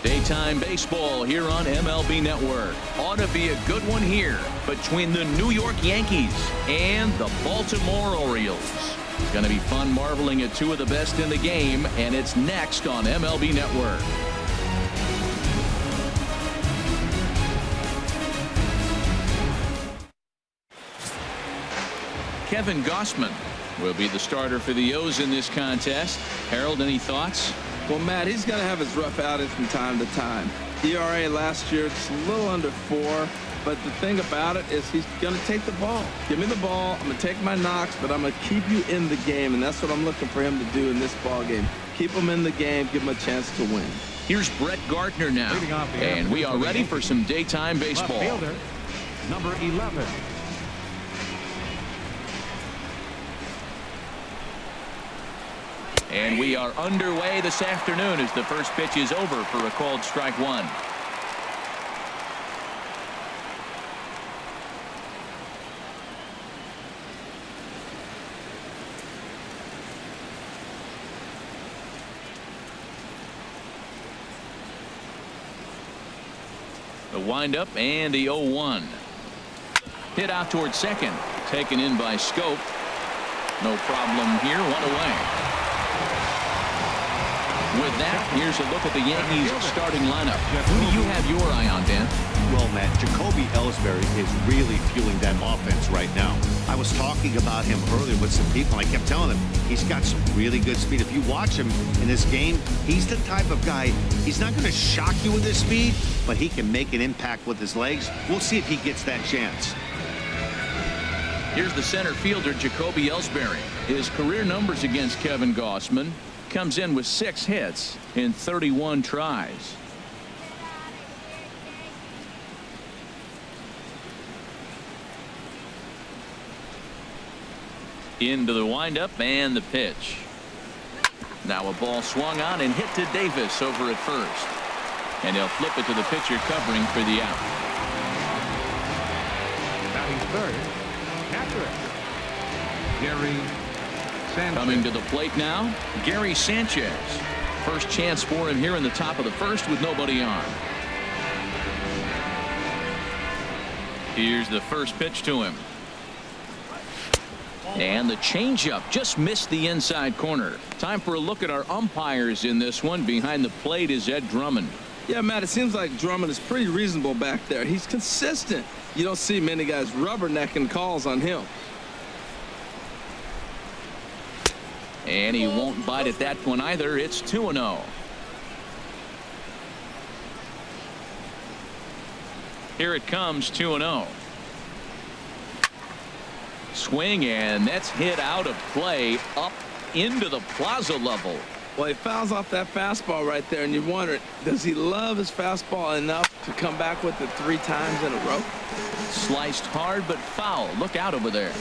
Daytime baseball here on MLB Network. Ought to be a good one here between the New York Yankees and the Baltimore Orioles. It's going to be fun marveling at two of the best in the game, and it's next on MLB Network. Kevin Gausman will be the starter for the O's in this contest. Harold, any thoughts? Well, Matt, he's going to have his rough outings from time to time. ERA last year, just a little under 4. But the thing about it is he's going to take the ball. Give me the ball. I'm going to take my knocks, but I'm going to keep you in the game. And that's what I'm looking for him to do in this ball game. Keep him in the game. Give him a chance to win. Here's Brett Gardner now. And we are ready for some daytime baseball. Left fielder, number 11. And we are underway this afternoon as the first pitch is over for a called strike one. The windup and the 0-1. Hit out towards second. Taken in by Scope. No problem here. One away. With that, here's a look at the Yankees starting lineup. Who do you have your eye on, Dan? Well, Matt, Jacoby Ellsbury is really fueling that offense right now. I was talking about him earlier with some people, and I kept telling them he's got some really good speed. If you watch him in this game, he's the type of guy, he's not going to shock you with his speed, but he can make an impact with his legs. We'll see if he gets that chance. Here's the center fielder, Jacoby Ellsbury. His career numbers against Kevin Gausman. Comes in with 6 hits in 31 tries. Into the windup and the pitch. Now a ball swung on and hit to Davis over at first. And he'll flip it to the pitcher covering for the out. Batting third, catcher, Gary Sanchez. Coming to the plate now, Gary Sanchez. First chance for him here in the top of the first with nobody on. Here's the first pitch to him. And the changeup just missed the inside corner. Time for a look at our umpires in this one. Behind the plate is Ed Drummond. Yeah, Matt, it seems like Drummond is pretty reasonable back there. He's consistent. You don't see many guys rubbernecking calls on him. And he won't bite at that one either. It's 2-0. Here it comes, 2-0. Swing, and that's hit out of play up into the plaza level. Well, he fouls off that fastball right there, and you wonder, does he love his fastball enough to come back with it 3 times in a row? Sliced hard but foul. Look out over there.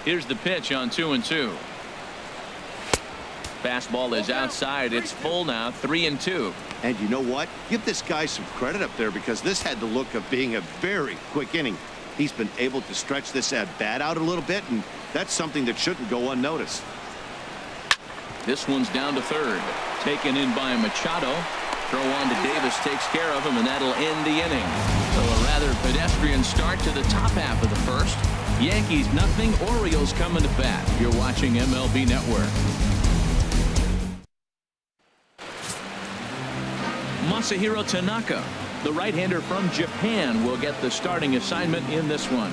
Here's the pitch on 2-2. Fastball is outside. It's full now, 3-2. And you know what? Give this guy some credit up there because this had the look of being a very quick inning. He's been able to stretch this at bat out a little bit, and that's something that shouldn't go unnoticed. This one's down to third. Taken in by Machado. Throw on to Davis takes care of him, and that'll end the inning. So a rather pedestrian start to the top half of the first. Yankees nothing. Orioles coming to bat. You're watching MLB Network. Masahiro Tanaka, the right-hander from Japan, will get the starting assignment in this one.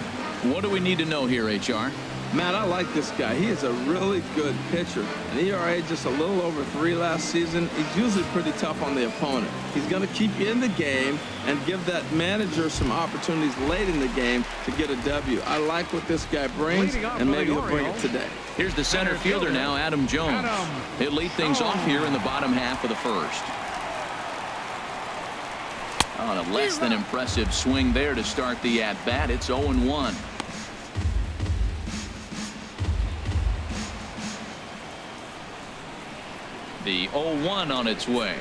What do we need to know here, HR? Matt, I like this guy. He is a really good pitcher. An ERA just a little over 3 last season. He's usually pretty tough on the opponent. He's going to keep you in the game and give that manager some opportunities late in the game to get a W. I like what this guy brings, and maybe he'll bring it today. Here's the center fielder now, Adam Jones. He'll lead things off here in the bottom half of the first. On a less than impressive swing there to start the at-bat. It's 0-1. The 0-1 on its way.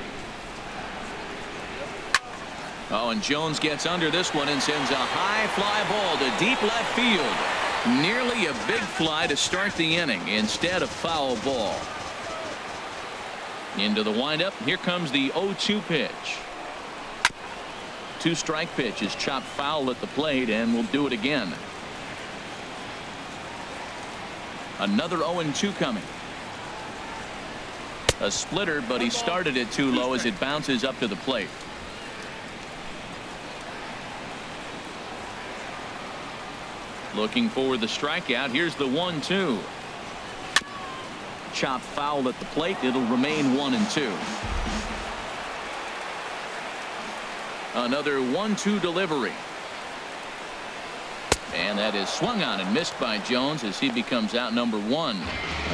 Oh, and Jones gets under this one and sends a high fly ball to deep left field. Nearly a big fly to start the inning instead of foul ball. Into the windup. Here comes the 0-2 pitch. 2-strike pitch is chopped foul at the plate, and will do it again. Another 0-2 coming. A splitter, but he started it too low as it bounces up to the plate. Looking for the strikeout. Here's the 1-2. Chopped foul at the plate. It'll remain 1-2. Another 1-2 delivery. And that is swung on and missed by Jones as he becomes out number 1.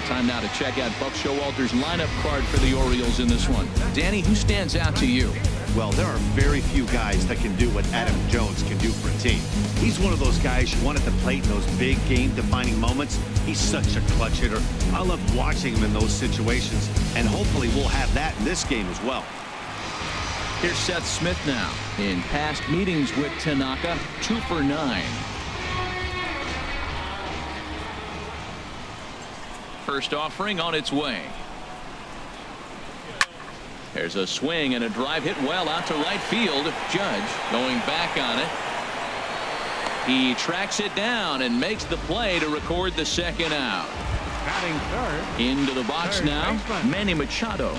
Time now to check out Buck Showalter's lineup card for the Orioles in this one. Danny, who stands out to you? Well, there are very few guys that can do what Adam Jones can do for a team. He's one of those guys you want at the plate in those big game-defining moments. He's such a clutch hitter. I love watching him in those situations, and hopefully we'll have that in this game as well. Here's Seth Smith now. In past meetings with Tanaka, 2 for 9. First offering on its way. There's a swing and a drive hit well out to right field. Judge going back on it. He tracks it down and makes the play to record the second out. Batting third. Into the box now, Manny Machado.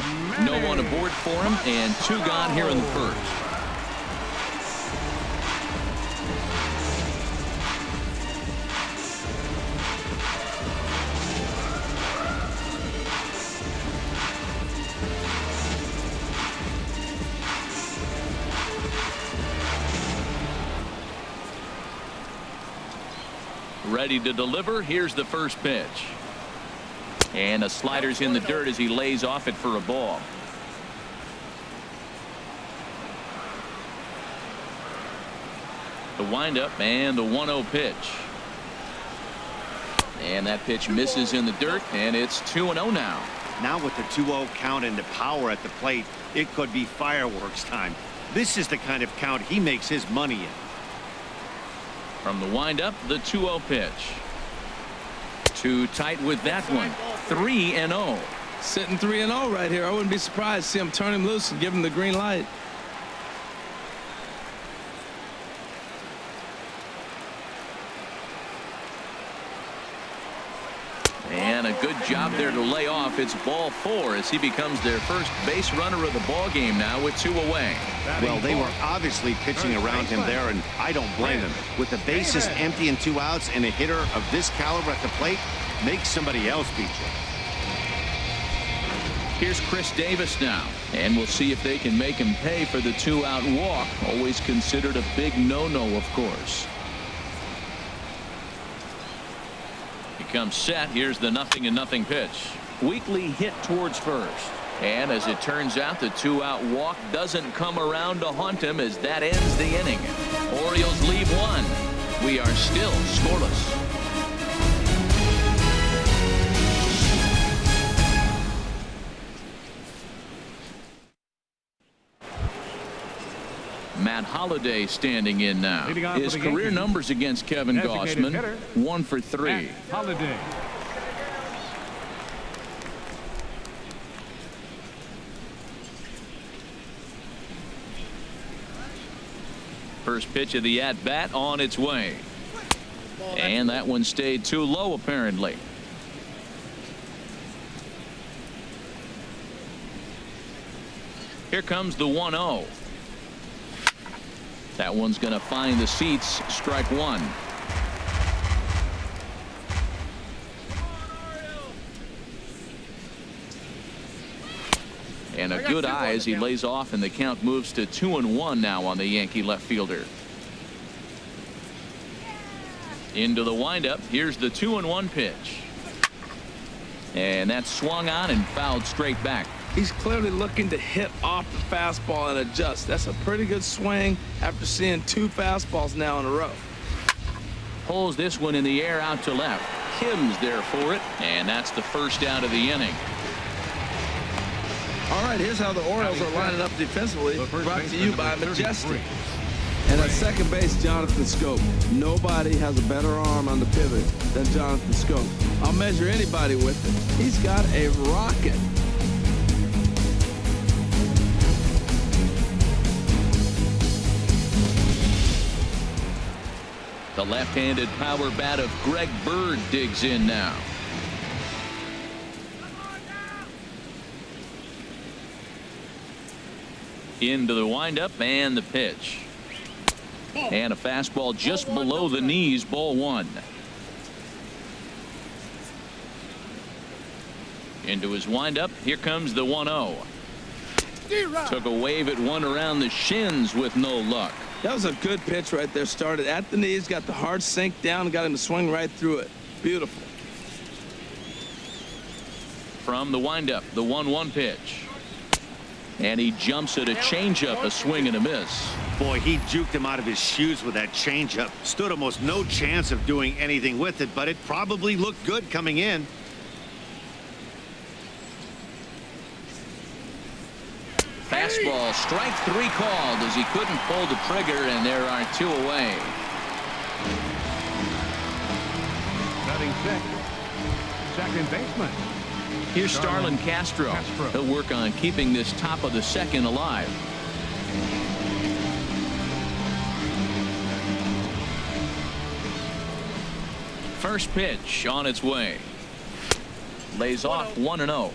No one aboard for him, and 2 gone here in the first. Ready to deliver. Here's the first pitch. And the slider's in the dirt as he lays off it for a ball. The windup and the 1-0 pitch. And that pitch misses in the dirt, and it's 2-0 now. Now with the 2-0 count and the power at the plate, it could be fireworks time. This is the kind of count he makes his money in. From the windup, the 2-0 pitch. Too tight with that one. 3-0. Sitting 3-0 right here. I wouldn't be surprised to see him turn him loose and give him the green light. And a good job there to lay off. It's ball 4 as he becomes their first base runner of the ball game now with 2 away. Well, they were obviously pitching around him there, and I don't blame them. With the bases empty and 2 outs and a hitter of this caliber at the plate, make somebody else beat you. Here's Chris Davis now, and we'll see if they can make him pay for the 2-out walk. Always considered a big no-no, of course. Comes set. Here's the 0-0 pitch. Weakly hit towards first, and as it turns out, the 2-out walk doesn't come around to haunt him as that ends the inning. Orioles leave 1. We are still scoreless. Matt Holliday standing in now. His career numbers against Kevin Gausman, 1 for 3. Matt Holliday. First pitch of the at-bat on its way. And that one stayed too low apparently. Here comes the 1-0. That one's going to find the seats. Strike 1. And a good eye as he lays off, and the count moves to 2-1 now on the Yankee left fielder. Into the windup. Here's the 2-1 pitch. And that's swung on and fouled straight back. He's clearly looking to hit off the fastball and adjust. That's a pretty good swing after seeing 2 fastballs now in a row. Pulls this one in the air out to left. Kim's there for it, and that's the first out of the inning. All right, here's how the Orioles are lining up defensively. Brought to you by Majestic. And at second base, Jonathan Scope. Nobody has a better arm on the pivot than Jonathan Scope. I'll measure anybody with it. He's got a rocket. The left-handed power bat of Greg Bird digs in now. Into the windup and the pitch. And a fastball just below the knees, ball one. Into his windup. Here comes the 1-0. Took a wave at one around the shins with no luck. That was a good pitch right there. Started at the knees, got the hard sink down, and got him to swing right through it. Beautiful. From the windup, the 1-1 pitch. And he jumps at a changeup, a swing and a miss. Boy, he juked him out of his shoes with that changeup. Stood almost no chance of doing anything with it, but it probably looked good coming in. Fastball, strike three called as he couldn't pull the trigger, and there are two away. Batting sixth, second baseman. Here's Starlin Castro. He'll work on keeping this top of the second alive. First pitch on its way. Lays off 1-0.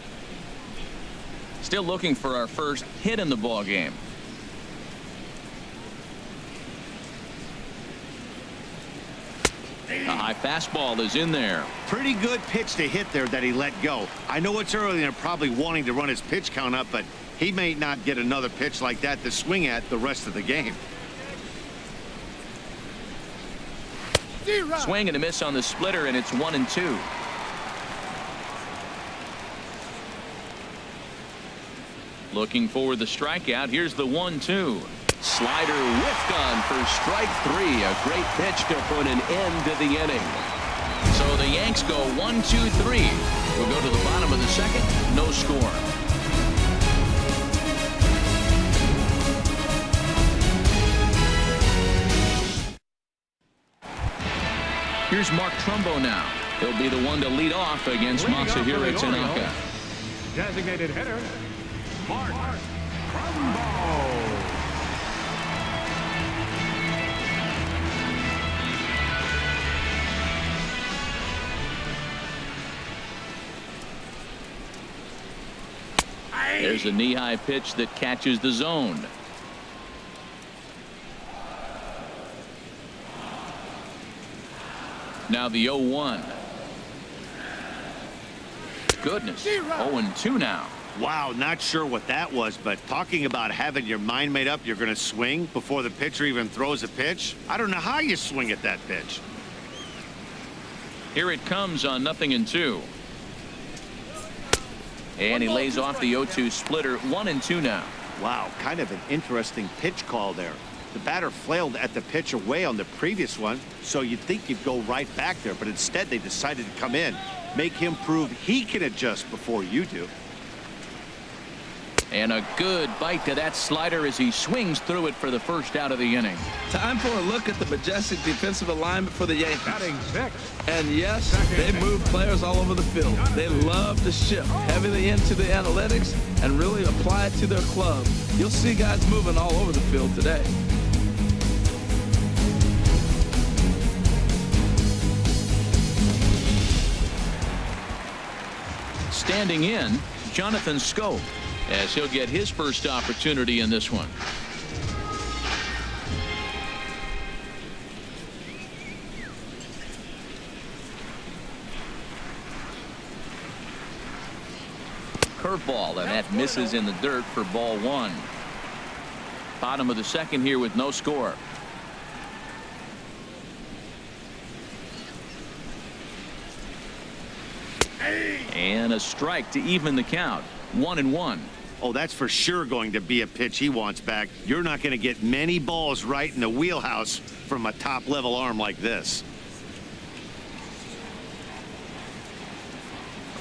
Still looking for our first hit in the ball game. A high fastball is in there. Pretty good pitch to hit there that he let go. I know it's early and they're probably wanting to run his pitch count up, but he may not get another pitch like that to swing at the rest of the game. Swing and a miss on the splitter, and it's 1-2. Looking for the strikeout. Here's the 1-2. Slider whiffed on for strike three. A great pitch to put an end to the inning. So the Yanks go 1-2-3. We'll go to the bottom of the second. No score. Here's Mark Trumbo now. He'll be the one to lead off against Masahiro Tanaka. Designated hitter, Mark Trumbo. There's a knee-high pitch that catches the zone. Now the 0-1. Goodness. 0-2 now. Wow, not sure what that was, but talking about having your mind made up you're going to swing before the pitcher even throws a pitch. I don't know how you swing at that pitch. Here it comes on 0-2. And he lays off the 0-2 splitter. 1-2 now. Wow, kind of an interesting pitch call there. The batter flailed at the pitch away on the previous one, so you'd think you'd go right back there, but instead they decided to come in, make him prove he can adjust before you do. And a good bite to that slider as he swings through it for the first out of the inning. Time for a look at the majestic defensive alignment for the Yankees. Batting sixth. And yes, they move players all over the field. They love to shift heavily into the analytics and really apply it to their club. You'll see guys moving all over the field today. Standing in, Jonathan Scope, as he'll get his first opportunity in this one. Curveball, and that misses in the dirt for ball one. Bottom of the second here with no score. And a strike to even the count. 1-1. Oh, that's for sure going to be a pitch he wants back. You're not going to get many balls right in the wheelhouse from a top-level arm like this.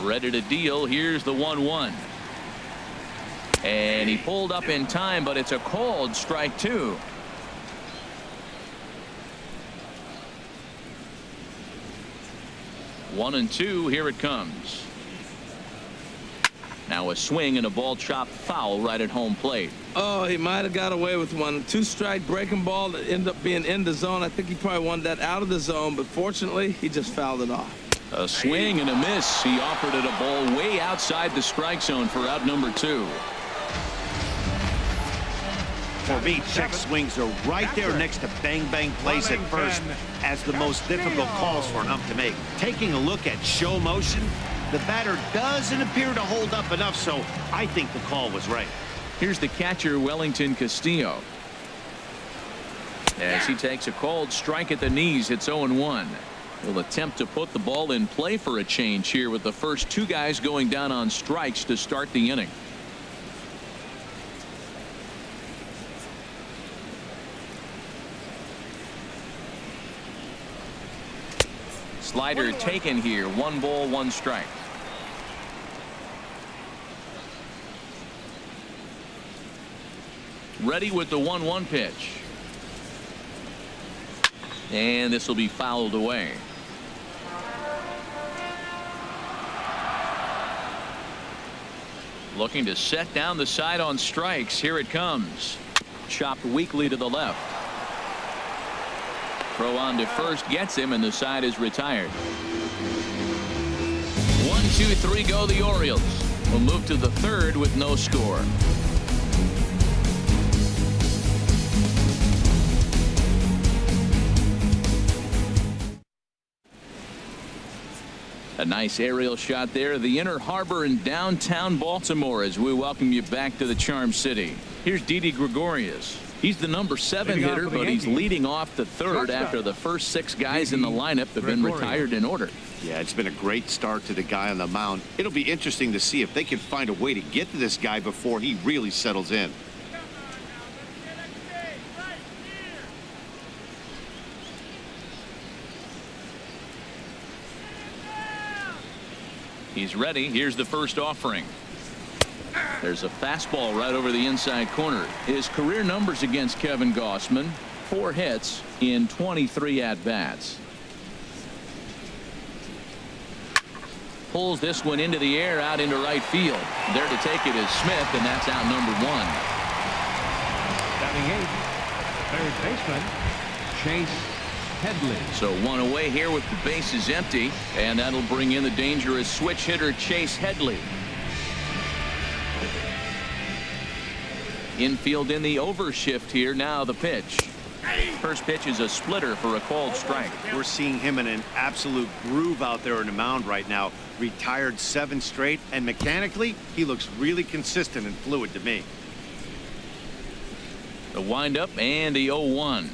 Ready to deal. Here's the 1-1. And he pulled up in time, but it's a called strike two. One and two. Here it comes. Now a swing and a ball chopped foul right at home plate. Oh, he might have got away with one. 2-strike breaking ball that ended up being in the zone. I think he probably wanted that out of the zone, but fortunately, he just fouled it off. A swing and a miss. He offered it a ball way outside the strike zone for out number 2. For me, check swings are right there next to bang-bang plays at first as the most difficult calls for an ump to make. Taking a look at show motion, the batter doesn't appear to hold up enough, so I think the call was right. Here's the catcher, Wellington Castillo. As he takes a called strike at the knees, it's 0-1. He'll attempt to put the ball in play for a change here with the first 2 guys going down on strikes to start the inning. Slider taken here. 1 ball, 1 strike. Ready with the 1-1 pitch. And this will be fouled away. Looking to set down the side on strikes. Here it comes. Chopped weakly to the left. Throw on to first gets him, and the side is retired. 1, 2, 3 go the Orioles. Will move to the 3rd with no score. A nice aerial shot there. The Inner Harbor in downtown Baltimore as we welcome you back to the Charm City. Here's Didi Gregorius. He's the number 7 hitter, but he's leading off the 3rd after the first 6 guys in the lineup have been retired in order. Yeah, it's been a great start to the guy on the mound. It'll be interesting to see if they can find a way to get to this guy before he really settles in. He's ready. Here's the first offering. There's a fastball right over the inside corner. His career numbers against Kevin Gausman: 4 hits in 23 at-bats. Pulls this one into the air out into right field. There to take it is Smith, and that's out number 1. Batting 8th, 3rd baseman, Chase Headley. So 1 away here with the bases empty, and that'll bring in the dangerous switch hitter Chase Headley. Infield in the overshift here. Now the pitch. First pitch is a splitter for a called strike. We're seeing him in an absolute groove out there on the mound right now. Retired 7 straight, and mechanically, he looks really consistent and fluid to me. The windup and the 0-1.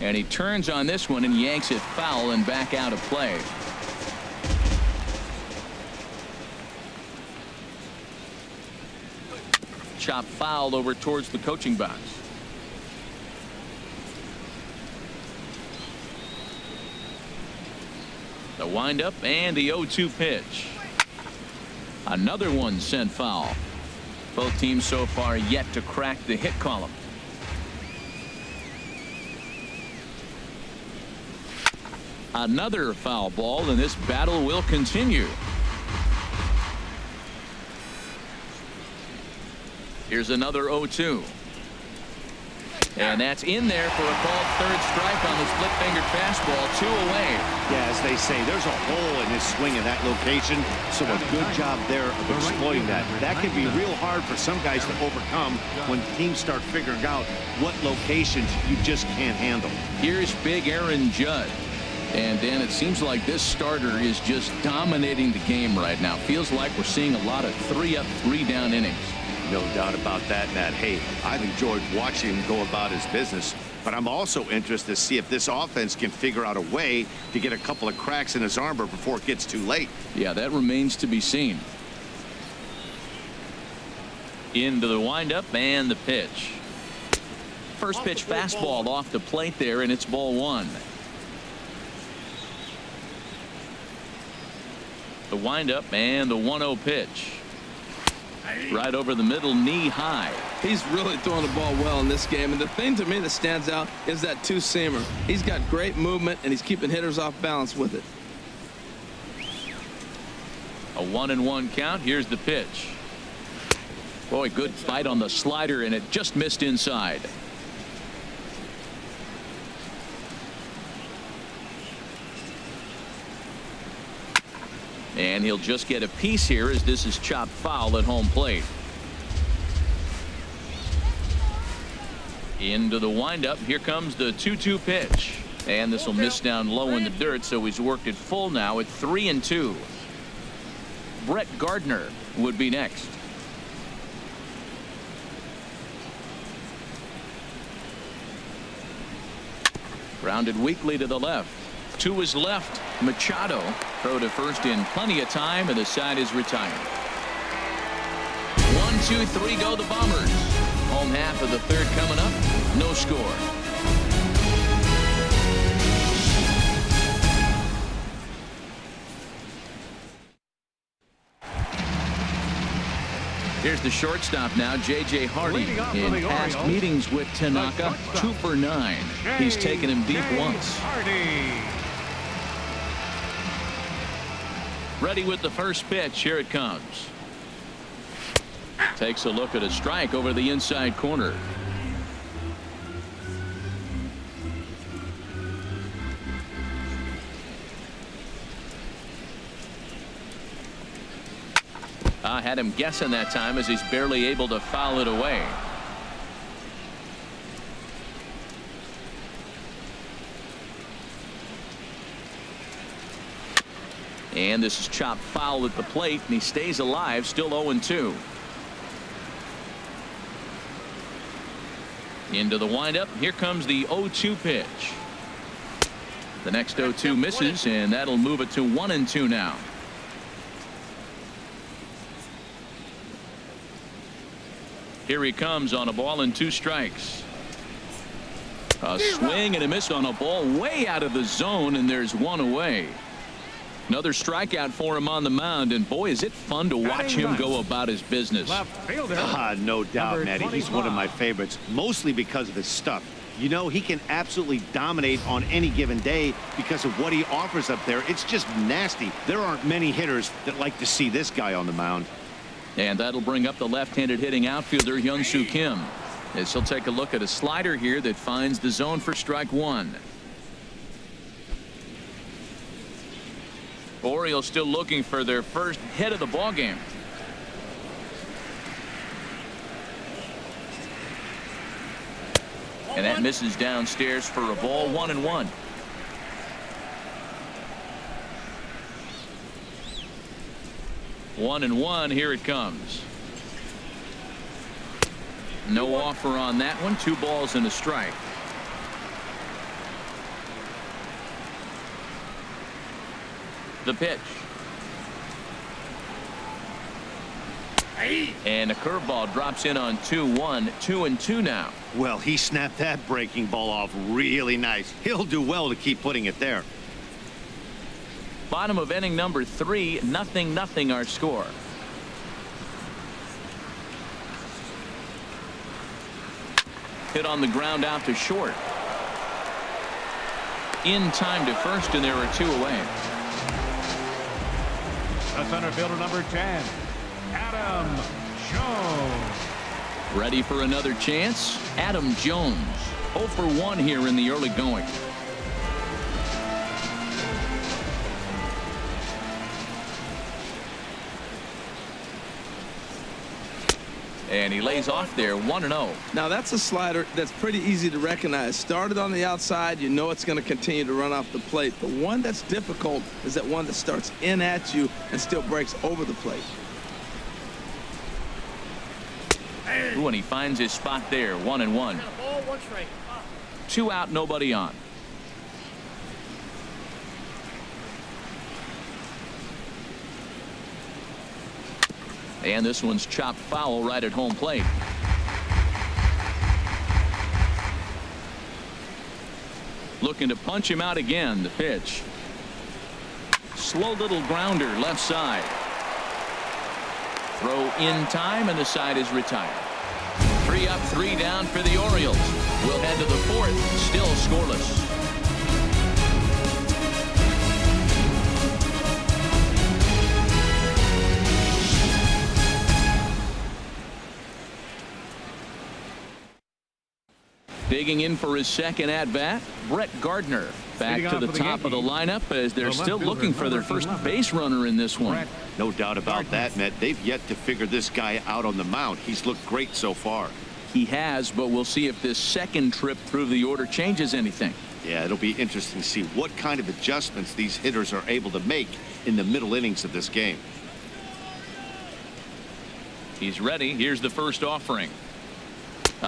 And he turns on this one and yanks it foul and back out of play. Chop foul over towards the coaching box. The windup and the 0-2 pitch. Another one sent foul. Both teams so far yet to crack the hit column. Another foul ball, and this battle will continue. Here's another 0-2. And that's in there for a called 3rd strike on the split-fingered fastball. 2 away. Yeah, as they say, there's a hole in his swing in that location, so a good job there of exploiting that. That can be real hard for some guys to overcome when teams start figuring out what locations you just can't handle. Here's big Aaron Judge. And Dan, it seems like this starter is just dominating the game right now. Feels like we're seeing a lot of 3-up, 3-down innings. No doubt about that, Matt. Hey, I've enjoyed watching him go about his business, but I'm also interested to see if this offense can figure out a way to get a couple of cracks in his armor before it gets too late. Yeah, that remains to be seen. Into the windup and the pitch. First pitch fastball off the plate there, and it's ball 1. The windup and the 1-0 pitch. Right over the middle, knee high. He's really throwing the ball well in this game, and the thing to me that stands out is that 2-seamer. He's got great movement, and he's keeping hitters off balance with it. A 1-1 count. Here's the pitch. Boy, good bite on the slider, and it just missed inside. And he'll just get a piece here as this is chopped foul at home plate. Into the windup. Here comes the 2-2 pitch. And this will miss down low in the dirt, so he's worked it full now at 3-2. Brett Gardner would be next. Grounded weakly to the left. To his left, Machado. Throw to first in plenty of time, and the side is retired. 1, 2, 3 go the Bombers. Home half of the third coming up. No score. Here's the shortstop now, J.J. Hardy. In past meetings with Tanaka, 2 for 9. He's taken him deep once. Ready with the first pitch. Here it comes. Takes a look at a strike over the inside corner. Had him guessing that time as he's barely able to foul it away. And this is chopped foul at the plate, and he stays alive, still 0-2. Into the windup. Here comes the 0-2 pitch. The next 0-2 misses, and that'll move it to 1-2 now. Here he comes on a ball and 2 strikes. A swing and a miss on a ball way out of the zone, and there's 1 away. Another strikeout for him on the mound, and boy, is it fun to watch him go about his business. No doubt, Matty. He's one of my favorites, mostly because of his stuff. You know, he can absolutely dominate on any given day because of what he offers up there. It's just nasty. There aren't many hitters that like to see this guy on the mound. And that'll bring up the left-handed hitting outfielder Hyun-Soo Kim, as he'll take a look at a slider here that finds the zone for strike 1. Orioles still looking for their first hit of the ball game. And that misses downstairs for a ball. 1-1. One and one. Here it comes. No offer on that one. 2 balls and a strike. The pitch. And a curveball drops in on 2-1. 2-2 now. Well, he snapped that breaking ball off really nice. He'll do well to keep putting it there. Bottom of inning number 3. 0-0 our score. Hit on the ground out to short. In time to first, and there are 2 away. The center fielder number 10, Adam Jones. Ready for another chance? Adam Jones. 0 for 1 here in the early going. And he lays off there. 1-0. Now that's a slider that's pretty easy to recognize. Started on the outside, you know it's going to continue to run off the plate. The one that's difficult is that one that starts in at you and still breaks over the plate. Ooh, and he finds his spot there. 1-1. 2 out, nobody on. And this one's chopped foul right at home plate. Looking to punch him out again. The pitch. Slow little grounder left side. Throw in time, and the side is retired. 3 up, 3 down for the Orioles. We'll head to the 4th. Still scoreless. Digging in for his second at-bat, Brett Gardner. Back to the top of the lineup as they're still looking for their first base runner in this one. No doubt about that, Matt. They've yet to figure this guy out on the mound. He's looked great so far. He has, but we'll see if this second trip through the order changes anything. Yeah, it'll be interesting to see what kind of adjustments these hitters are able to make in the middle innings of this game. He's ready. Here's the first offering.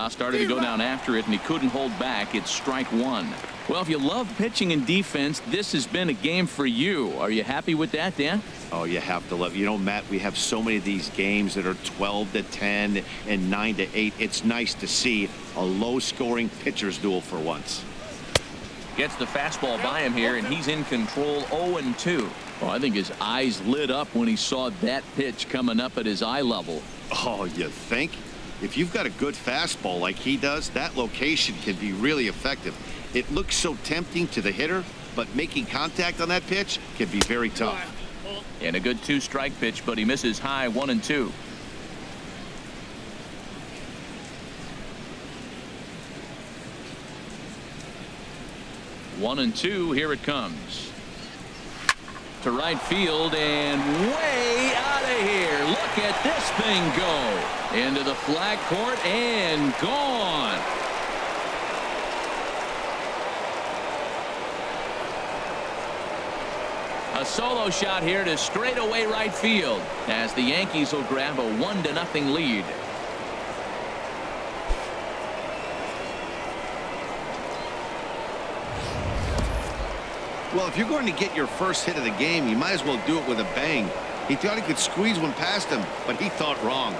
Started to go down after it, and he couldn't hold back. It's strike one. Well, if you love pitching and defense, this has been a game for you. Are you happy with that, Dan? Oh, you have to love. You know, Matt, we have so many of these games that are 12-10 and 9-8. It's nice to see a low-scoring pitcher's duel for once. Gets the fastball by him here, and he's in control 0-2. Well, I think his eyes lit up when he saw that pitch coming up at his eye level. Oh, you think? If you've got a good fastball like he does, that location can be really effective. It looks so tempting to the hitter, but making contact on that pitch can be very tough. And a good two-strike pitch, but he misses high 1-2. One and two. Here it comes to right field and way out of here. Look at this thing go into the flag court and gone. A solo shot here to straightaway right field as the Yankees will grab a 1-0 lead. Well, if you're going to get your first hit of the game, you might as well do it with a bang. He thought he could squeeze one past him, but he thought wrong.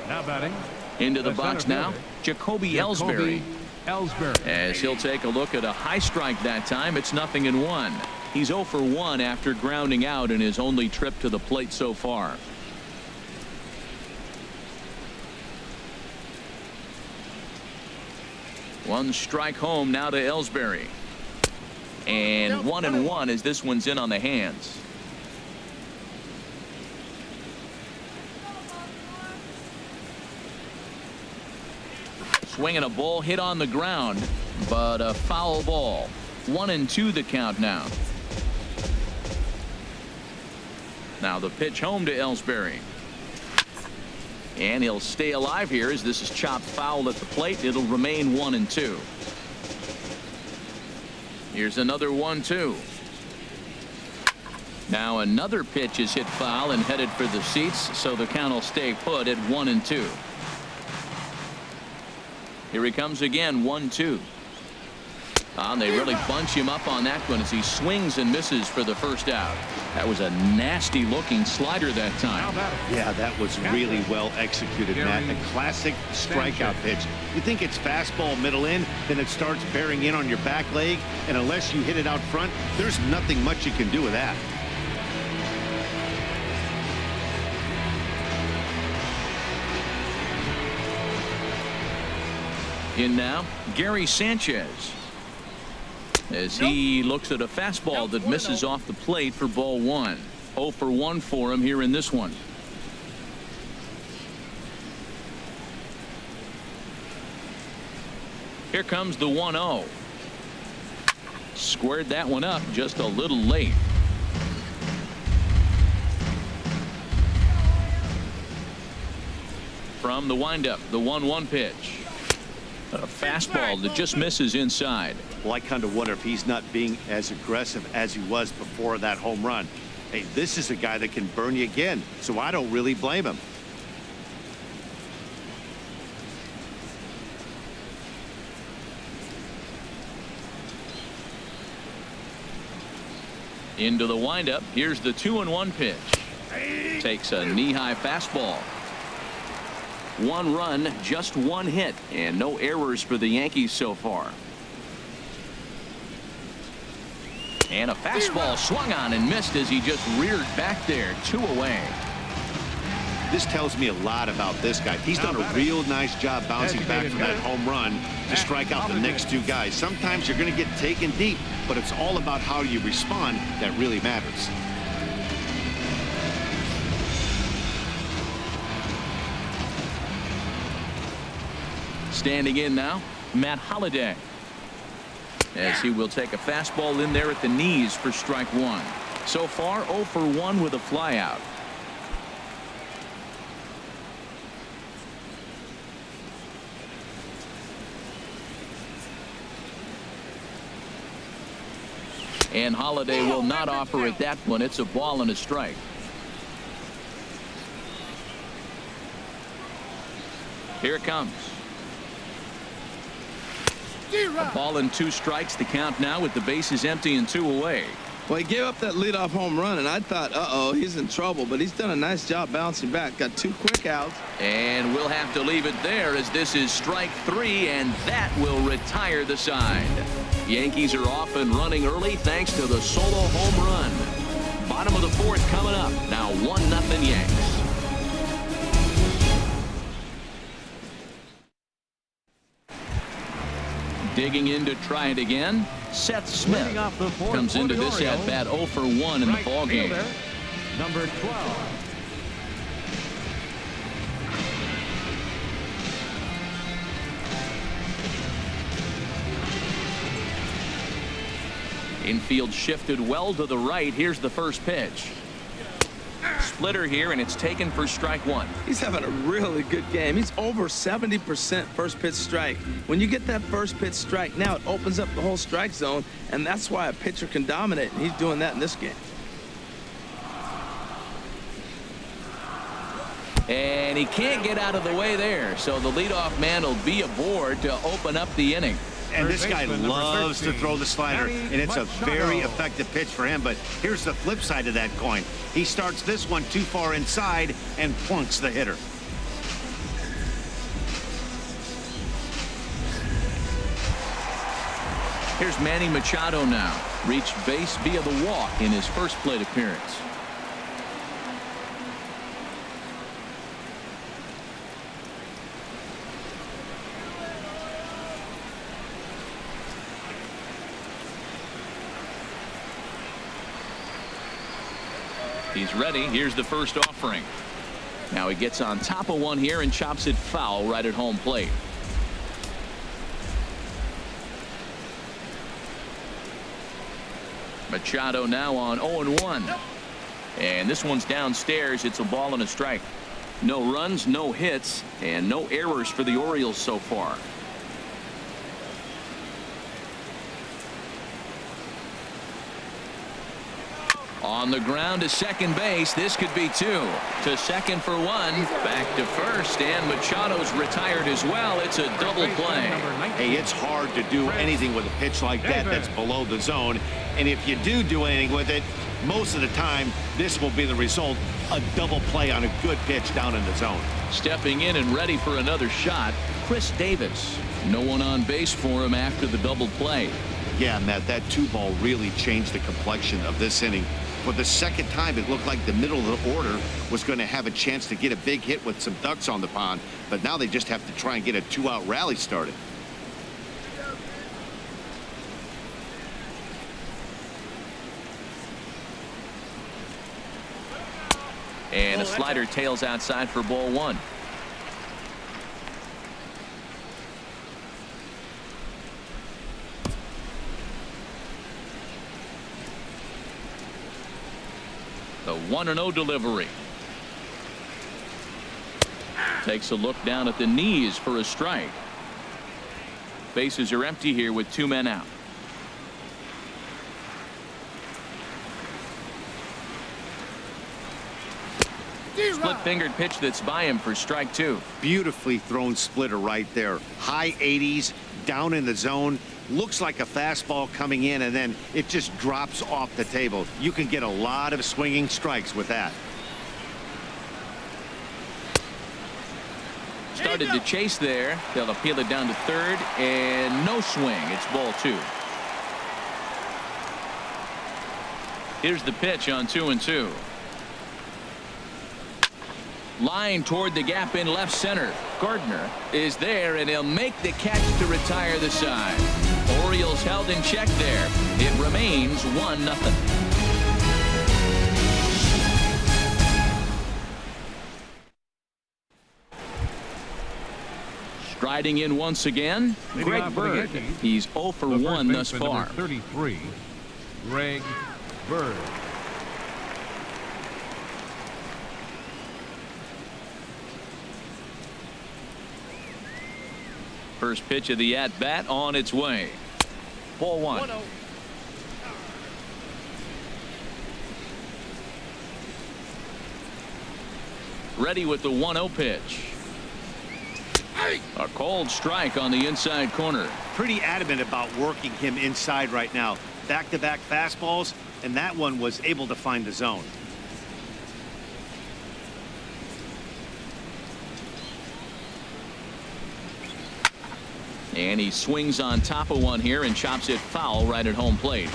Now batting. Into the box now, Jacoby Ellsbury. As he'll take a look at a high strike that time. It's 0-1. He's 0 for 1 after grounding out in his only trip to the plate so far. One strike home now to Ellsbury. And 1-1 as this one's in on the hands. Swinging a ball hit on the ground, but a foul ball. 1-2 the count now. Now the pitch home to Ellsbury. And he'll stay alive here as this is chopped foul at the plate. It'll remain 1-2. Here's another 1-2. Now another pitch is hit foul and headed for the seats, so the count will stay put at 1-2. Here he comes again, 1-2. And they really bunch him up on that one as he swings and misses for the first out. That was a nasty looking slider that time. Yeah, that was really well executed, Matt. A classic strikeout pitch. You think it's fastball middle in, then it starts bearing in on your back leg, and unless you hit it out front, there's nothing much you can do with that. In now, Gary Sanchez. As he looks at a fastball that misses off the plate for ball one. 0 for 1 for him here in this one. Here comes the 1-0. Squared that one up just a little late. From the windup, the 1-1 pitch. A fastball that just misses inside. Well, I kind of wonder if he's not being as aggressive as he was before that home run. Hey, this is a guy that can burn you again, so I don't really blame him. Into the windup. Here's the 2-1 pitch. Takes a knee-high fastball. 1 run, just 1 hit, and no errors for the Yankees so far. And a fastball swung on and missed as he just reared back there. 2 away. This tells me a lot about this guy. He's done a real nice job bouncing back from that home run to strike out the next two guys. Sometimes you're going to get taken deep, but it's all about how you respond that really matters. Standing in now, Matt Holliday, as he will take a fastball in there at the knees for strike one. So far 0 for 1 with a flyout. And Holliday will not offer at that one. It's a ball and a strike. Here it comes. A ball and 2 strikes. The count now with the bases empty and 2 away. Well, he gave up that leadoff home run, and I thought, uh-oh, he's in trouble. But he's done a nice job bouncing back. Got 2 quick outs. And we'll have to leave it there as this is strike 3, and that will retire the side. Yankees are off and running early thanks to the solo home run. Bottom of the 4th coming up. Now 1-0 Yanks. Digging in to try it again, Seth Smith comes into this at bat 0 for 1 in the ball game. Number 12. Infield shifted well to the right. Here's the first pitch. Splitter here, and it's taken for strike 1. He's having a really good game. He's over 70% first pitch strike. When you get that first pitch strike, now it opens up the whole strike zone, and that's why a pitcher can dominate, and he's doing that in this game. And he can't get out of the way there, so the leadoff man will be aboard to open up the inning. And this guy loves to throw the slider, and it's a very effective pitch for him. But here's the flip side of that coin. He starts this one too far inside and plunks the hitter. Here's Manny Machado now. Reached base via the walk in his first plate appearance. He's ready. Here's the first offering. Now he gets on top of one here and chops it foul right at home plate. Machado now on 0-1. And this one's downstairs. It's a ball and a strike. No runs, no hits, and no errors for the Orioles so far. On the ground to second base. This could be 2. To second for 1. Back to first, and Machado's retired as well. It's a double play. Hey, it's hard to do anything with a pitch like that that's below the zone. And if you do anything with it, most of the time, this will be the result. A double play on a good pitch down in the zone. Stepping in and ready for another shot, Chris Davis. No one on base for him after the double play. Yeah, Matt, that 2-ball really changed the complexion of this inning. For the second time, it looked like the middle of the order was going to have a chance to get a big hit with some ducks on the pond, but now they just have to try and get a 2-out rally started. And a slider tails outside for ball 1. The 1-0 delivery. Takes a look down at the knees for a strike. Bases are empty here with 2 men out. Split-fingered pitch that's by him for strike 2. Beautifully thrown splitter right there. High 80s, down in the zone. Looks like a fastball coming in, and then it just drops off the table. You can get a lot of swinging strikes with that. Started to chase there. They'll appeal it down to third, and no swing. It's ball 2. Here's the pitch on 2-2. Line toward the gap in left center. Gardner is there, and he'll make the catch to retire the side. Orioles held in check there. It remains 1-0. Striding in once again, Greg Bird. He's 0 for 1 thus far. 33, Greg Bird. First pitch of the at-bat on its way. Ball 1. Ready with the 1-0 pitch. A cold strike on the inside corner. Pretty adamant about working him inside right now. Back-to-back fastballs, and that one was able to find the zone. And he swings on top of one here and chops it foul right at home plate.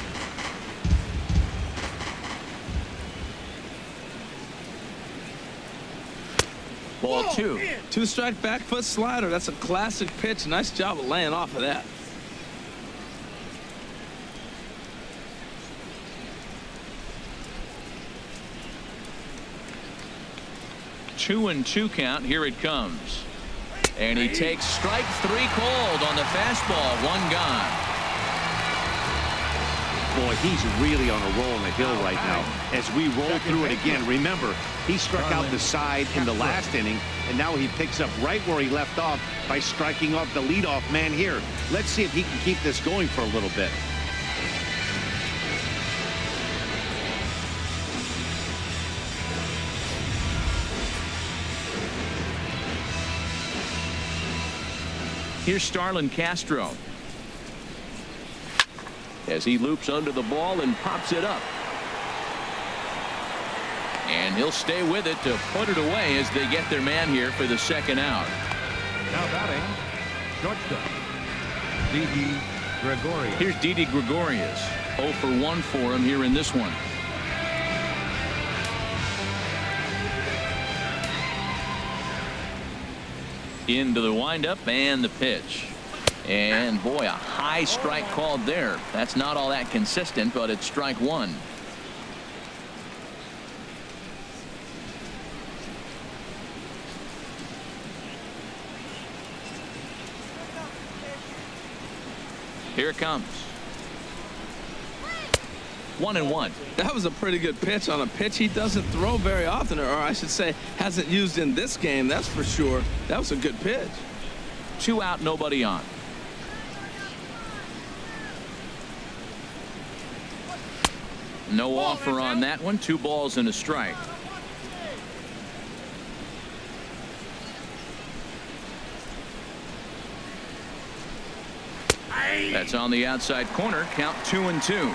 Ball 2. 2-strike back foot slider. That's a classic pitch. Nice job of laying off of that. Two and 2 count. Here it comes. And he takes strike 3 cold on the fastball. 1 gone. Boy, he's really on a roll on the hill right now. As we roll through it again, remember, he struck out the side in the last inning, and now he picks up right where he left off by striking off the leadoff man here. Let's see if he can keep this going for a little bit. Here's Starlin Castro as he loops under the ball and pops it up. And he'll stay with it to put it away as they get their man here for the second out. Now batting, shortstop, Didi Gregorius. Here's Didi Gregorius. 0 for 1 for him here in this one. Into the windup and the pitch. And boy, a high strike called there. That's not all that consistent, but it's strike 1. Here it comes. 1-1. That was a pretty good pitch on a pitch he doesn't throw very often, or I should say hasn't used in this game. That's for sure. That was a good pitch. 2 out, nobody on. No offer on that one. 2 balls and a strike. That's on the outside corner. Count 2-2.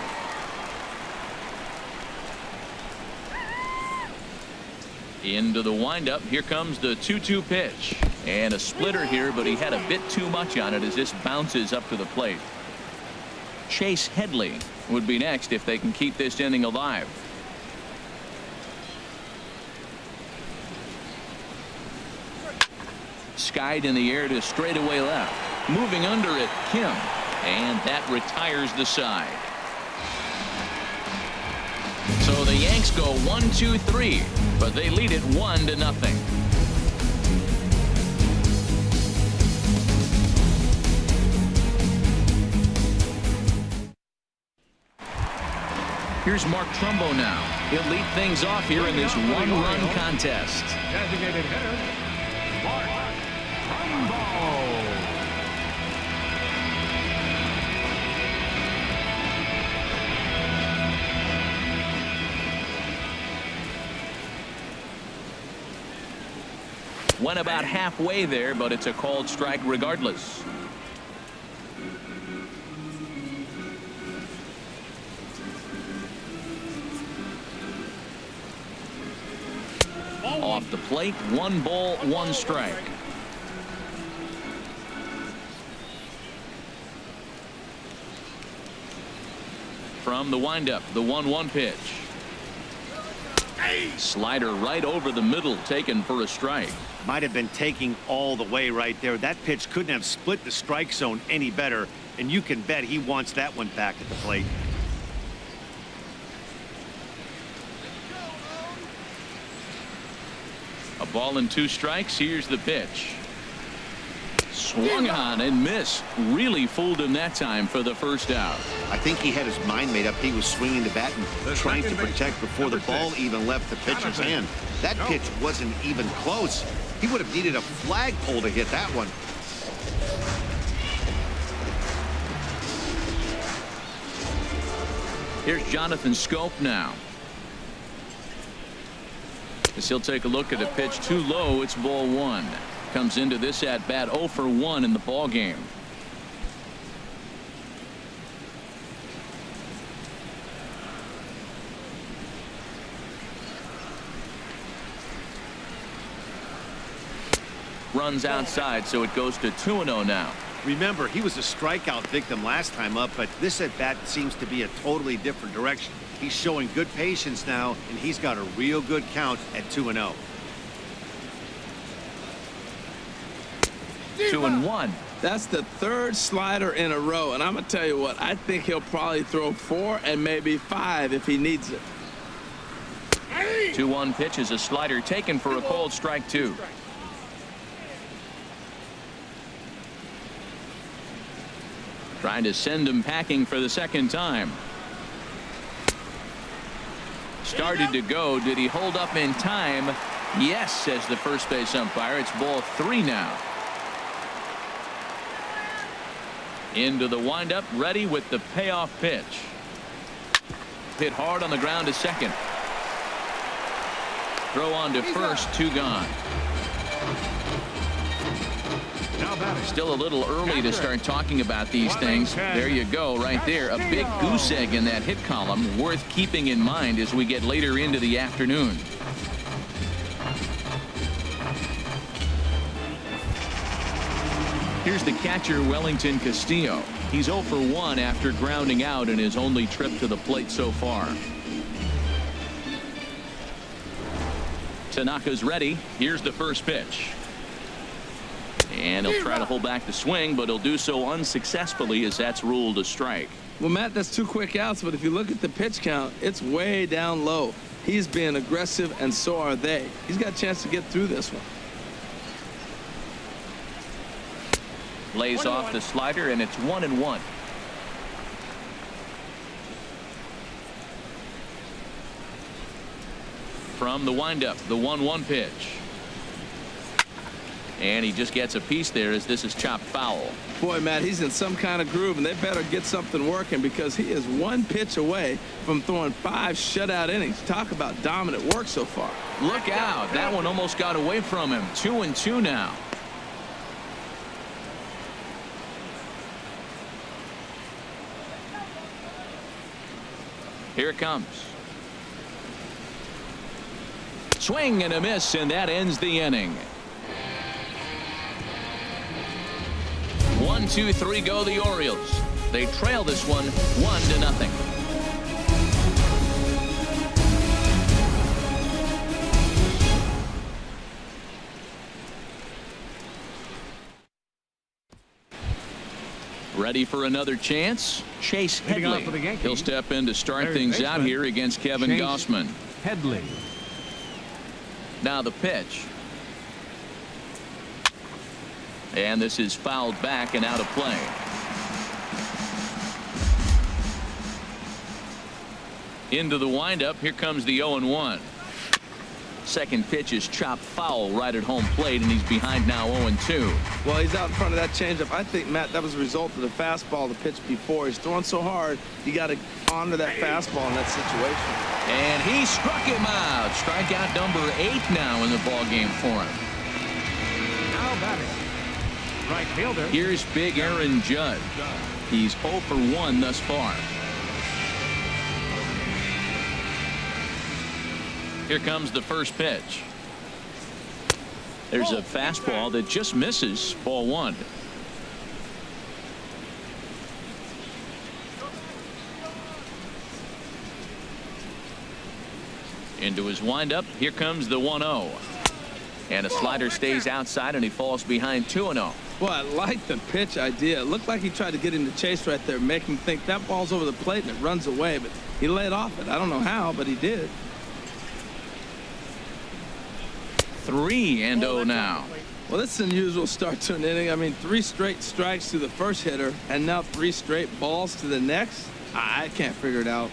Into the windup. Here comes the 2-2 pitch. And a splitter here, but he had a bit too much on it as this bounces up to the plate. Chase Headley would be next if they can keep this inning alive. Skied in the air to straightaway left. Moving under it, Kim. And that retires the side. So the Yanks go 1-2-3, but they lead it 1-0. Here's Mark Trumbo now. He'll lead things off here in this one-run contest. Designated hitter, Mark Trumbo. Went about halfway there, but it's a called strike regardless. Off the plate, 1 ball, 1 strike. From the windup, the 1-1 pitch. Slider right over the middle, taken for a strike. Might have been taking all the way right there. That pitch couldn't have split the strike zone any better, and you can bet he wants that one back at the plate. A ball and 2 strikes. Here's the pitch. Swung on and missed. Really fooled him that time for the first out. I think he had his mind made up. He was swinging the bat and trying to protect before the ball even left the pitcher's hand. That pitch wasn't even close. He would have needed a flagpole to hit that one. Here's Jonathan Scope now. As he'll take a look at a pitch too low, it's ball 1. Comes into this at bat 0 for 1 in the ball game. Runs outside, so it goes to 2-0 now. Remember, he was a strikeout victim last time up, but this at bat seems to be a totally different direction. He's showing good patience now, and he's got a real good count at 2-0. 2-1. That's the 3rd slider in a row, and I'm gonna tell you what, I think he'll probably throw 4 and maybe 5 if he needs it. 2-1 pitch is a slider taken for a called strike 2. Trying to send him packing for the 2nd time. Started to go. Did he hold up in time? Yes, says the first base umpire. It's ball 3 now. Into the windup, ready with the payoff pitch. Hit hard on the ground to second. Throw on to first, 2 gone. Still a little early to start talking about these things. There you go, right there. A big goose egg in that hit column, worth keeping in mind as we get later into the afternoon. Here's the catcher, Wellington Castillo. He's 0 for 1 after grounding out in his only trip to the plate so far. Tanaka's ready. Here's the first pitch. And he'll try to hold back the swing, but he'll do so unsuccessfully as that's ruled a strike. Well, Matt, that's 2 quick outs, but if you look at the pitch count, it's way down low. He's being aggressive, and so are they. He's got a chance to get through this one. Lays off the slider, and it's 1-1. From the windup, the 1-1 pitch. And he just gets a piece there as this is chopped foul. Boy, Matt, he's in some kind of groove, and they better get something working because he is 1 pitch away from throwing 5 shutout innings. Talk about dominant work so far. Look out. That one almost got away from him. 2-2 now. Here it comes. Swing and a miss, and that ends the inning. 1, 2, 3 go the Orioles. They trail this one 1-0. Ready for another chance? Chase Headley. He'll step in to start things out here against Kevin Gossman. Headley. Now the pitch. And this is fouled back and out of play. Into the windup. Here comes the 0-1. Second pitch is chopped foul right at home plate, and he's behind now 0-2. Well, he's out in front of that changeup. I think, Matt, that was a result of the fastball the pitch before. He's throwing so hard, you got to honor that fastball in that situation. And he struck him out. Strikeout number 8 now in the ball game for him. Now batting. Right fielder. Here's big Aaron Judge. He's 0 for 1 thus far. Here comes the first pitch. There's a fastball that just misses. Ball 1. Into his windup. Here comes the 1-0. And a slider stays outside, and he falls behind 2-0. Well, I like the pitch idea. It looked like he tried to get him to chase right there, make him think that ball's over the plate and it runs away, but he laid off it. I don't know how, but he did. 3-0 now. Well, this is an unusual start to an inning. I mean, 3 straight strikes to the first hitter, and now 3 straight balls to the next. I can't figure it out.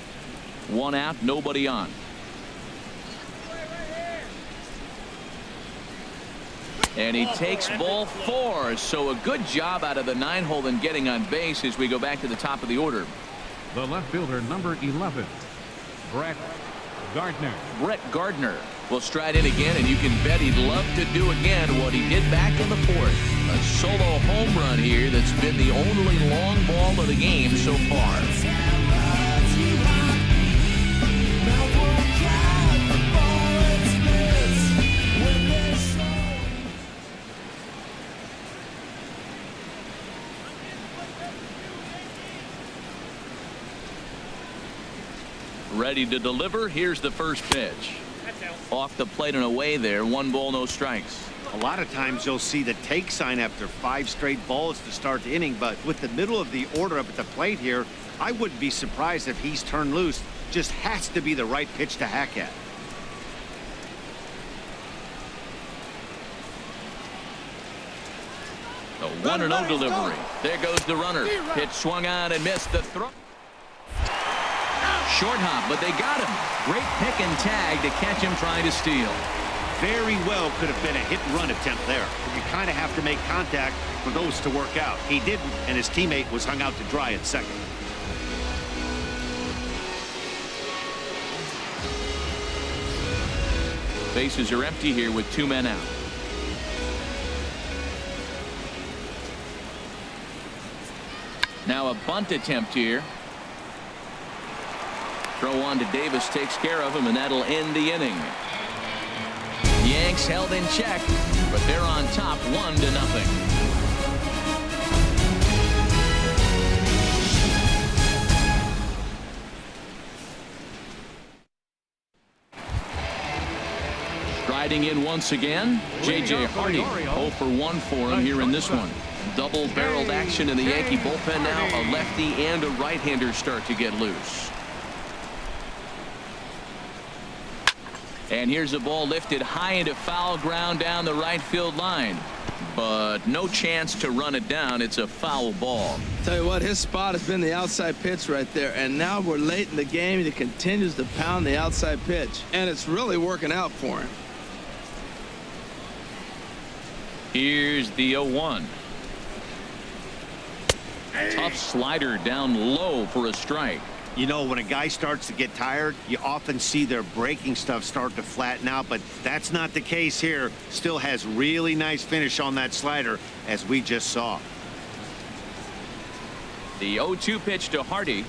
1 out, nobody on. And he takes ball 4. So a good job out of the 9-hole in getting on base as we go back to the top of the order. The left fielder, number 11, Brett Gardner. Brett Gardner will stride in again, and you can bet he'd love to do again what he did back in the 4th. A solo home run here that's been the only long ball of the game so far. Ready to deliver. Here's the first pitch. Off the plate and away there. 1 ball, no strikes. A lot of times you'll see the take sign after 5 straight balls to start the inning, but with the middle of the order up at the plate here, I wouldn't be surprised if he's turned loose. Just has to be the right pitch to hack at. A 1-0 delivery. There goes the runner. Pitch swung on and missed the throw. Short hop, but they got him. Great pick and tag to catch him trying to steal. Very well could have been a hit and run attempt there. You kind of have to make contact for those to work out. He didn't, and his teammate was hung out to dry at second. Bases are empty here with 2 men out. Now a bunt attempt here. Throw on to Davis, takes care of him, and that'll end the inning. The Yanks held in check, but they're on top 1-0. Striding in once again, J.J. Hardy. 0 for 1 for him here in this one. Double-barreled action in the Yankee bullpen now. A lefty and a right-hander start to get loose. And here's a ball lifted high into foul ground down the right field line. But no chance to run it down. It's a foul ball. Tell you what, his spot has been the outside pitch right there. And now we're late in the game, and he continues to pound the outside pitch. And it's really working out for him. Here's the 0-1. Tough slider down low for a strike. You know, when a guy starts to get tired, you often see their breaking stuff start to flatten out, but that's not the case here. Still has really nice finish on that slider, as we just saw. The 0-2 pitch to Hardy.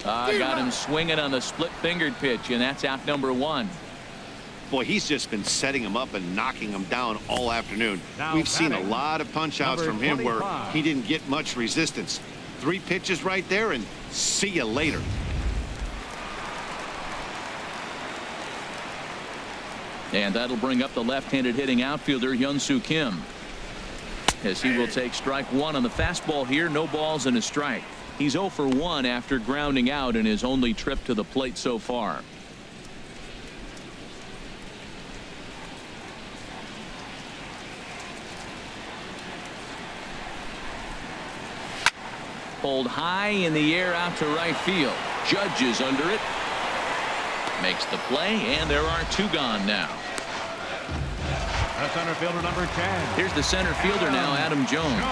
Got him swinging on the split-fingered pitch, and that's out number 1. Boy, he's just been setting him up and knocking him down all afternoon. Now We've seen a lot of punch-outs from him where 25. he didn't get much resistance. 3 pitches right there, and see you later. And that'll bring up the left-handed hitting outfielder Hyun-Soo Kim, as he will take strike 1 on the fastball here. No balls and a strike. He's 0 for 1 after grounding out in his only trip to the plate so far. Pulled high in the air out to right field. Judge is under it. Makes the play, and there are 2 gone now. The center fielder, number 10. Here's the center fielder now, Adam Jones.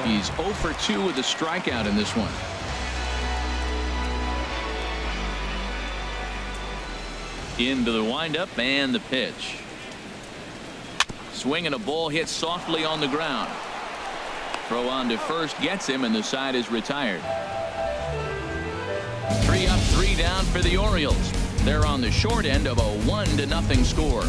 He's 0 for 2 with a strikeout in this one. Into the windup and the pitch. Swinging a ball hit softly on the ground. Throw on to first gets him, and the side is retired. 3 up, 3 down for the Orioles. They're on the short end of a 1-0 score.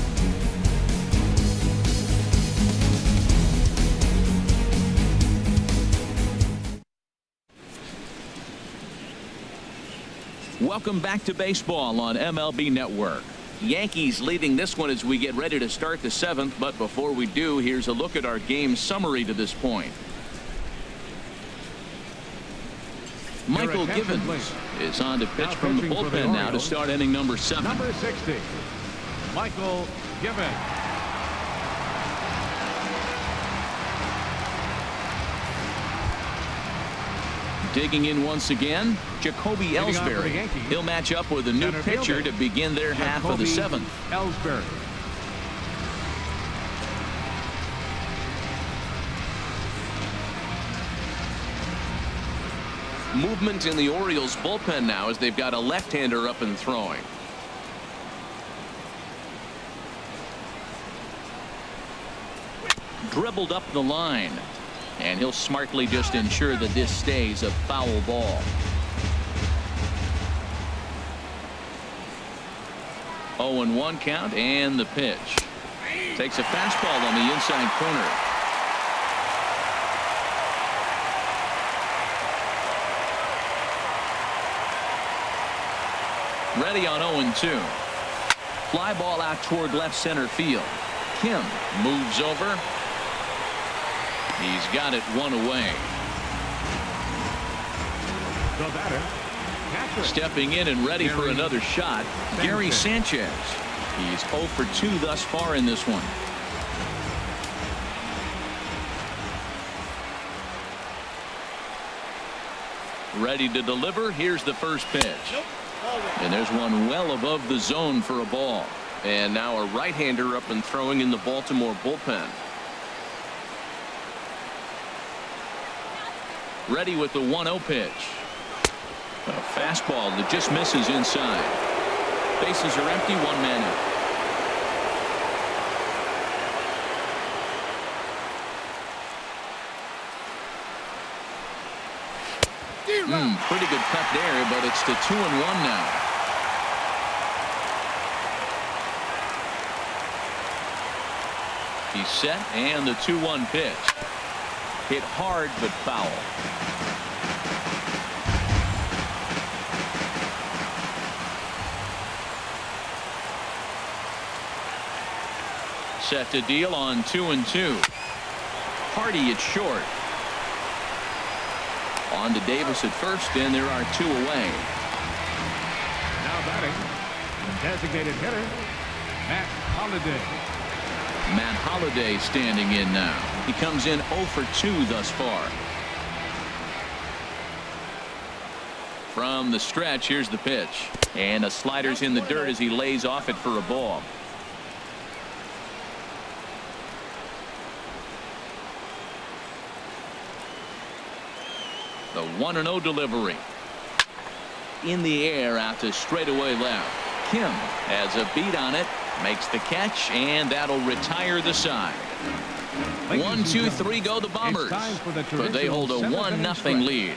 Welcome back to baseball on MLB Network. Yankees leading this one as we get ready to start the 7th. But before we do, here's a look at our game summary to this point. Michael Givens is on to pitch from the bullpen now to start inning number 7. Number 60, Michael Givens. Digging in once again, Jacoby Ellsbury. He'll match up with a new pitcher to begin their half of the 7th. Ellsbury. Movement in the Orioles bullpen now as they've got a left-hander up and throwing. Dribbled up the line. And he'll smartly just ensure that this stays a foul ball. Oh, and 1 count, and the pitch. Takes a fastball on the inside corner. Ready on 0-2. Fly ball out toward left center field. Kim moves over. He's got it 1 away. The batter, catcher. Stepping in and ready for another shot, Gary Sanchez. He's 0 for 2 thus far in this one. Ready to deliver. Here's the first pitch. And there's one well above the zone for a ball. And now a right-hander up and throwing in the Baltimore bullpen. Ready with the 1-0 pitch. A fastball that just misses inside. Bases are empty, 1 man out. Pretty good cut there, but it's to 2-1 now. He's set, and the 2-1 pitch. Hit hard but foul. Set to deal on 2-2. Hardy at short. On to Davis at first, and there are 2 away. Now batting, the designated hitter, Matt Holliday. Matt Holliday standing in now. He comes in 0 for 2 thus far. From the stretch, here's the pitch. And a slider's in the dirt as he lays off it for a ball. The 1-0 delivery. In the air out to straightaway left. Kim has a beat on it. Makes the catch, and that'll retire the side. 1, 2, 3 go the Bombers. But they hold a 1-0 lead.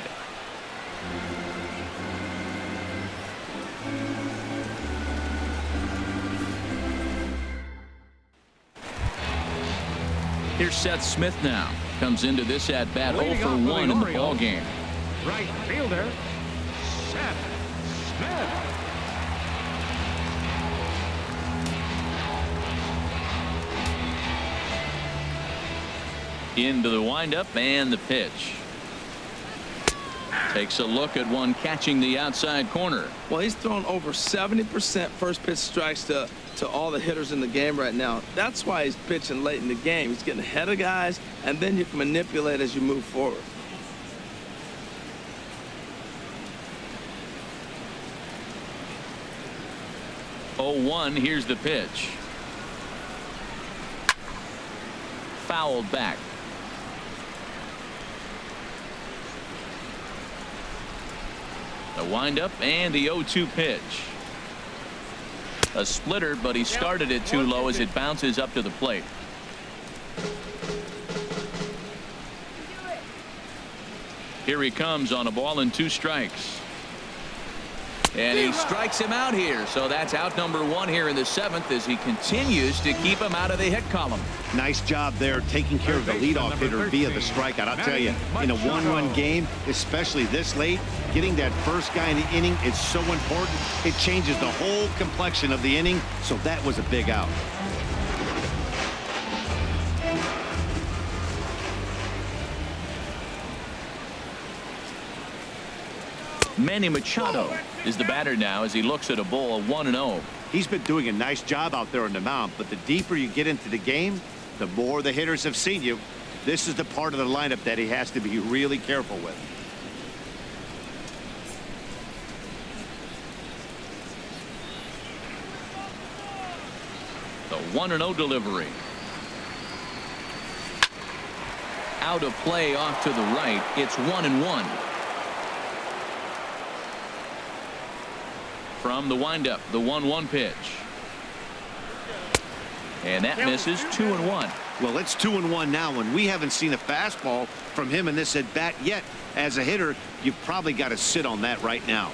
Here's Seth Smith now. Comes into this at bat 0 for 1 in the ball game. Right fielder, Seth Smith. Into the windup and the pitch. Takes a look at one catching the outside corner. Well, he's thrown over 70% first pitch strikes to all the hitters in the game right now. That's why he's pitching late in the game. He's getting ahead of guys, and then you can manipulate as you move forward. Oh, 1. Here's the pitch. Fouled back. The windup and the 0-2 pitch. A splitter, but he started it too low as it bounces up to the plate. Here he comes on a ball and 2 strikes. And he strikes him out here. So that's out number 1 here in the 7th as he continues to keep him out of the hit column. Nice job there taking care of the leadoff hitter via the strikeout. I'll tell you, in a one-run game, especially this late, getting that first guy in the inning is so important. It changes the whole complexion of the inning. So that was a big out. Manny Machado is the batter now as he looks at a ball of 1-0. He's been doing a nice job out there on the mound, but the deeper you get into the game, the more the hitters have seen you. This is the part of the lineup that he has to be really careful with. The 1-0 delivery. Out of play off to the right. It's 1-1. From the windup, the 1-1 pitch. And that misses. 2-1. Well, it's 2-1 now, and we haven't seen a fastball from him in this at bat yet. As a hitter, you've probably got to sit on that right now.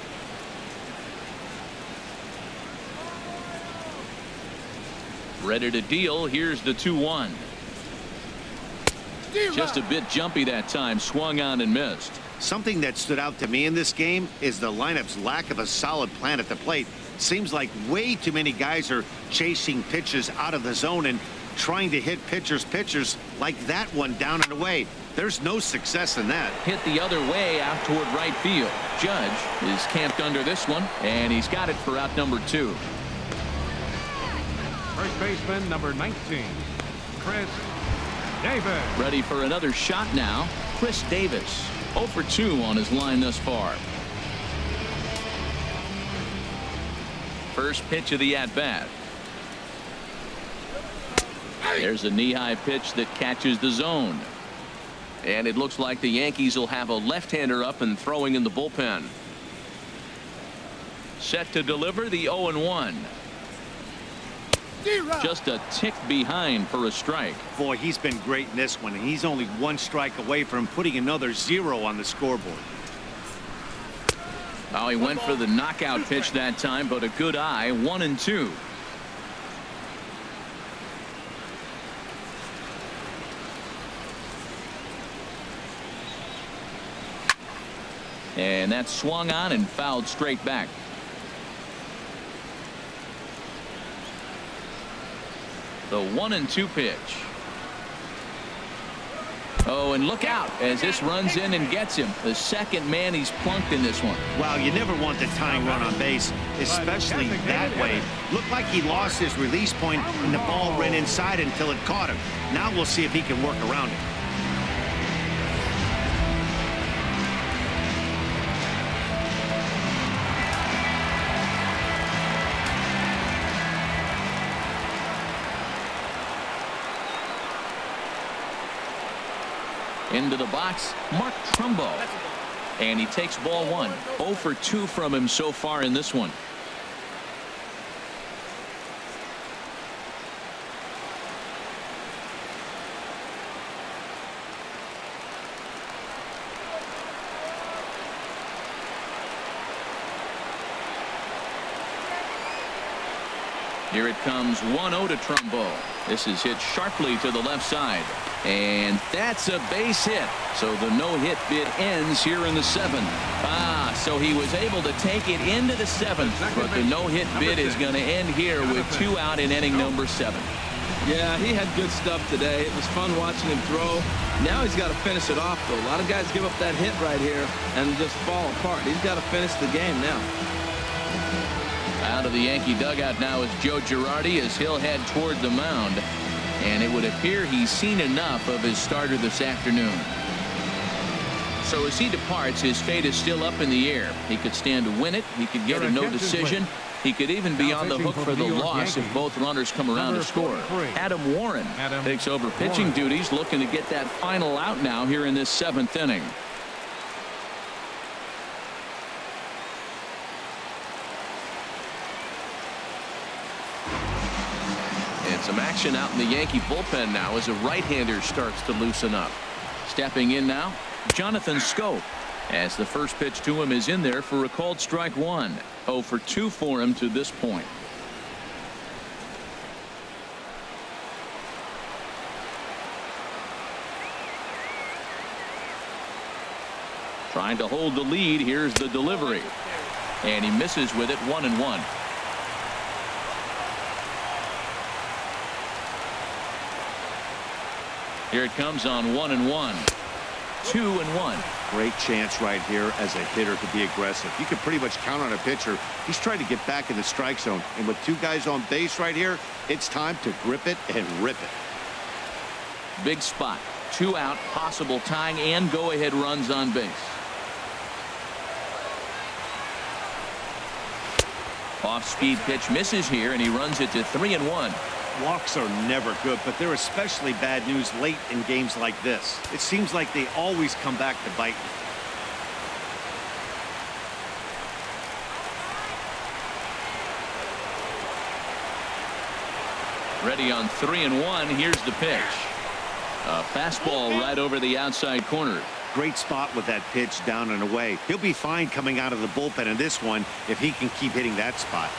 Ready to deal. Here's the 2-1. Just a bit jumpy that time. Swung on and missed. Something that stood out to me in this game is the lineup's lack of a solid plan at the plate. Seems like way too many guys are chasing pitches out of the zone and trying to hit pitchers like that one down and away. There's no success in that. Hit the other way out toward right field. Judge is camped under this one, and he's got it for out number 2. First baseman number 19, Chris Davis. Ready for another shot now. Chris Davis, 0 for 2 on his line thus far. First pitch of the at-bat. There's a knee-high pitch that catches the zone. And it looks like the Yankees will have a left-hander up and throwing in the bullpen. Set to deliver the 0-1. Just a tick behind for a strike. Boy, he's been great in this one, and he's only 1 strike away from putting another 0 on the scoreboard. Oh, he went for the knockout pitch that time, but a good eye. 1-2. And that swung on and fouled straight back. The 1-2 pitch. Oh, and look out as this runs in and gets him. The second man he's plunked in this one. Wow, you never want the tying run on base, especially that way. Looked like he lost his release point and the ball ran inside until it caught him. Now we'll see if he can work around it. Into the box, Mark Trumbo. And he takes ball 1. 0 for 2 from him so far in this one. Here it comes. 1-0 to Trumbo. This is hit sharply to the left side. And that's a base hit. So the no-hit bid ends here in the 7th. So he was able to take it into the 7th. But the no-hit bid is going to end here with 2 out in inning number 7. Yeah, he had good stuff today. It was fun watching him throw. Now he's got to finish it off, though. A lot of guys give up that hit right here and just fall apart. He's got to finish the game now. Out of the Yankee dugout now is Joe Girardi as he'll head toward the mound. And it would appear he's seen enough of his starter this afternoon. So as he departs, his fate is still up in the air. He could stand to win it. He could get a no decision. He could even be on the hook for the loss if both runners come around to score. Adam Warren takes over pitching duties, looking to get that final out now here in this 7th inning. Some action out in the Yankee bullpen now as a right-hander starts to loosen up. Stepping in now, Jonathan Scope. as the first pitch to him is in there for a called strike one. 0 for 2 for him to this point. Trying to hold the lead. Here's the delivery, and he misses with it. 1-1. Here it comes on 1-1. 2-1. Great chance right here as a hitter to be aggressive. You can pretty much count on a pitcher. He's trying to get back in the strike zone, and with 2 guys on base right here, it's time to grip it and rip it. Big spot. 2 out, possible tying and go-ahead runs on base. Off-speed pitch misses here, and he runs it to 3-1. Walks are never good, but they're especially bad news late in games like this. It seems like they always come back to bite you. Ready on 3-1. Here's the pitch. A fastball right over the outside corner. Great spot with that pitch down and away. He'll be fine coming out of the bullpen in this one if he can keep hitting that spot.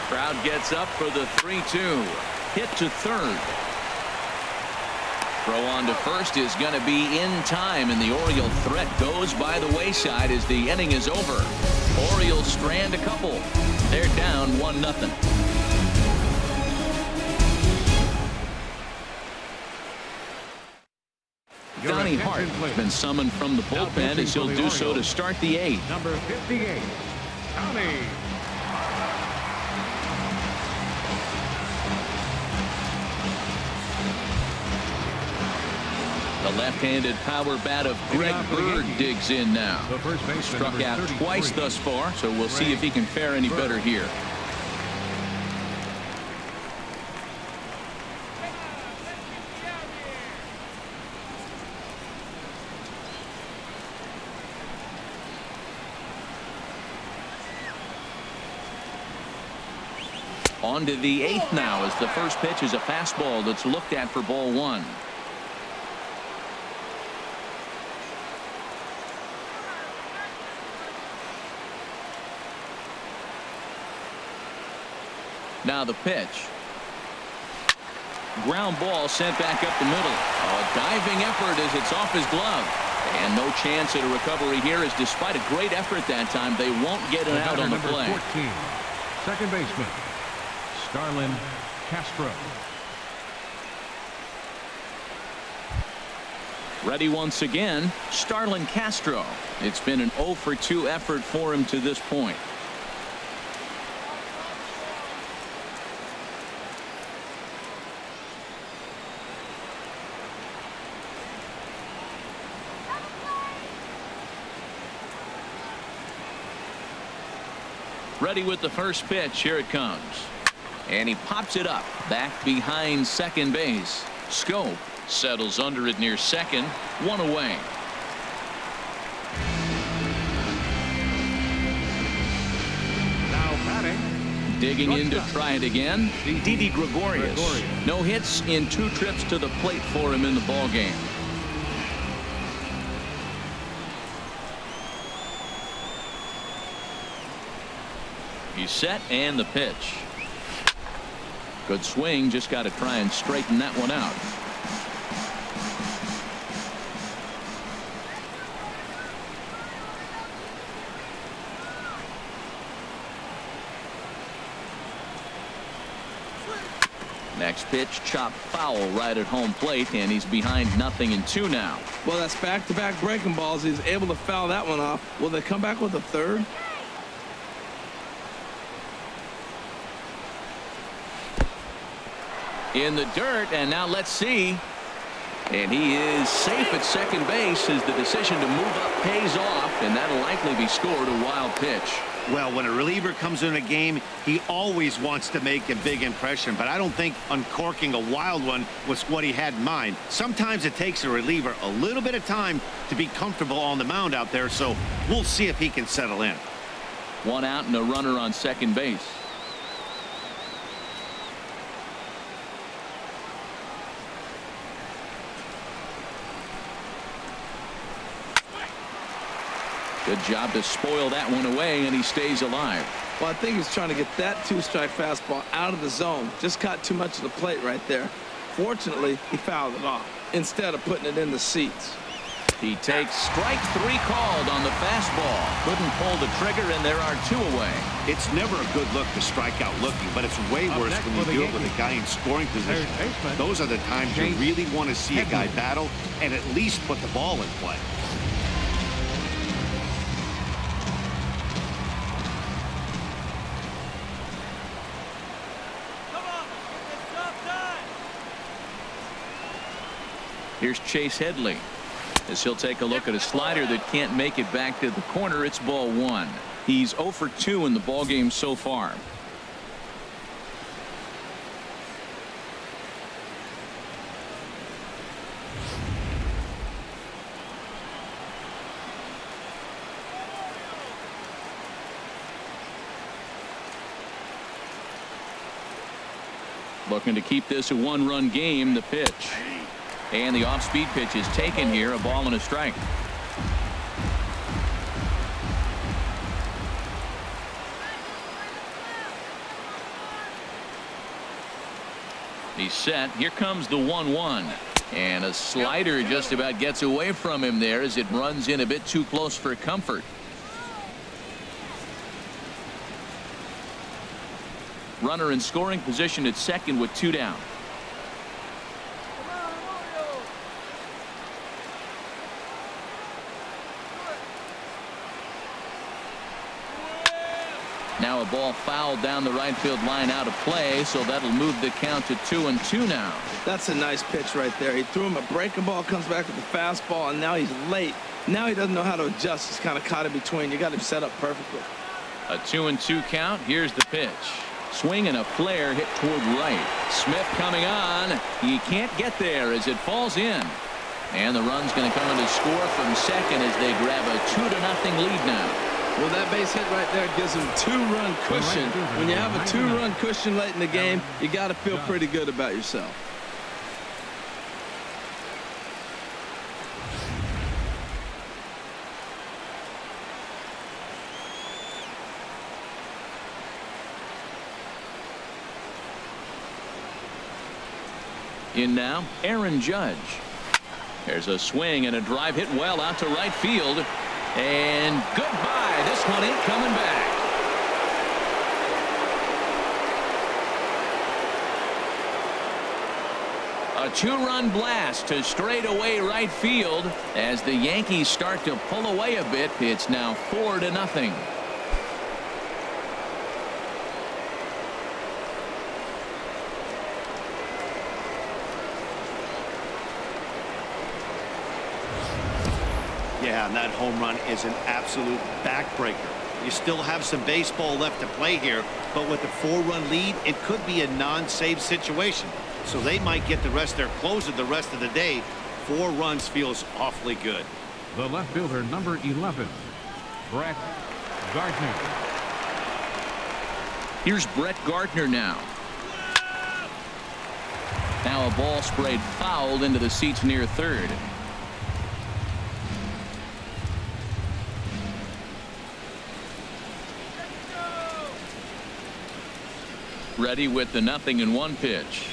Crowd gets up for the 3-2. Hit to third. Throw on to first is going to be in time, and the Oriole threat goes by the wayside as the inning is over. Orioles strand a couple. They're down 1-0. Donnie Hart has been summoned from the bullpen as he'll do so to start the 8th. Number 58, Donnie. The left-handed power bat of Greg Bird digs in now. Struck out twice thus far, so we'll see if he can fare any better here. On to the 8th now, as the first pitch is a fastball that's looked at for ball 1. Now the pitch. Ground ball sent back up the middle. A diving effort as it's off his glove. And no chance at a recovery here, as despite a great effort that time, they won't get an out on the play. Number 14, second baseman, Starlin Castro. Ready once again, Starlin Castro. It's been an 0 for 2 effort for him to this point. Ready with the first pitch. Here it comes. And he pops it up back behind second base. Scope settles under it near second. 1 away. Now batting. Digging in to try it again. Didi Gregorius. No hits in 2 trips to the plate for him in the ball game. He's set, and the pitch. Good swing, just got to try and straighten that one out. Next pitch, chopped foul right at home plate, and he's behind 0-2 now. Well, that's back-to-back breaking balls. He's able to foul that one off. Will they come back with a third? In the dirt, and now let's see. And he is safe at second base as the decision to move up pays off, and that'll likely be scored. A wild pitch. Well, when a reliever comes in a game, he always wants to make a big impression, but I don't think uncorking a wild one was what he had in mind. Sometimes it takes a reliever a little bit of time to be comfortable on the mound out there, so we'll see if he can settle in. 1 out and a runner on second base. Good job to spoil that one away, and he stays alive. Well, I think he's trying to get that two-strike fastball out of the zone. Just caught too much of the plate right there. Fortunately, he fouled it off instead of putting it in the seats. He takes strike 3 called on the fastball. Couldn't pull the trigger, and there are 2 away. It's never a good look to strike out looking, but it's way worse when you do it with a guy in scoring position. Those are the times you really want to see a guy battle and at least put the ball in play. Here's Chase Headley, as he'll take a look at a slider that can't make it back to the corner. It's ball 1. He's 0 for 2 in the ballgame so far. Looking to keep this a 1-run game. The pitch. And the off-speed pitch is taken here. A ball and a strike. He's set. Here comes the 1-1. And a slider just about gets away from him there as it runs in a bit too close for comfort. Runner in scoring position at second with 2 down. Now a ball fouled down the right field line, out of play, so that'll move the count to 2-2 now. That's a nice pitch right there. He threw him a breaking ball, comes back with the fastball, and now he's late. Now he doesn't know how to adjust. He's kind of caught in between. You got him set up perfectly. A 2-2 count. Here's the pitch. Swing and a flare hit toward right. Smith coming on. He can't get there as it falls in. And the run's going to come in to score from second as they grab a 2-0 lead now. Well, that base hit right there gives him 2-run cushion. When you have a 2-run cushion late in the game, you got to feel pretty good about yourself. In now, Aaron Judge. There's a swing and a drive hit well out to right field. And goodbye. This one ain't coming back. A 2-run blast to straightaway right field as the Yankees start to pull away a bit. It's now 4-0. Yeah, and that home run is an absolute backbreaker. You still have some baseball left to play here, but with a 4-run lead, it could be a non-save situation. So they might get the rest of their closer the rest of the day. 4 runs feels awfully good. The left fielder, number 11, Brett Gardner. Here's Brett Gardner now. Now a ball sprayed fouled into the seats near third. Ready with the 0-1 pitch.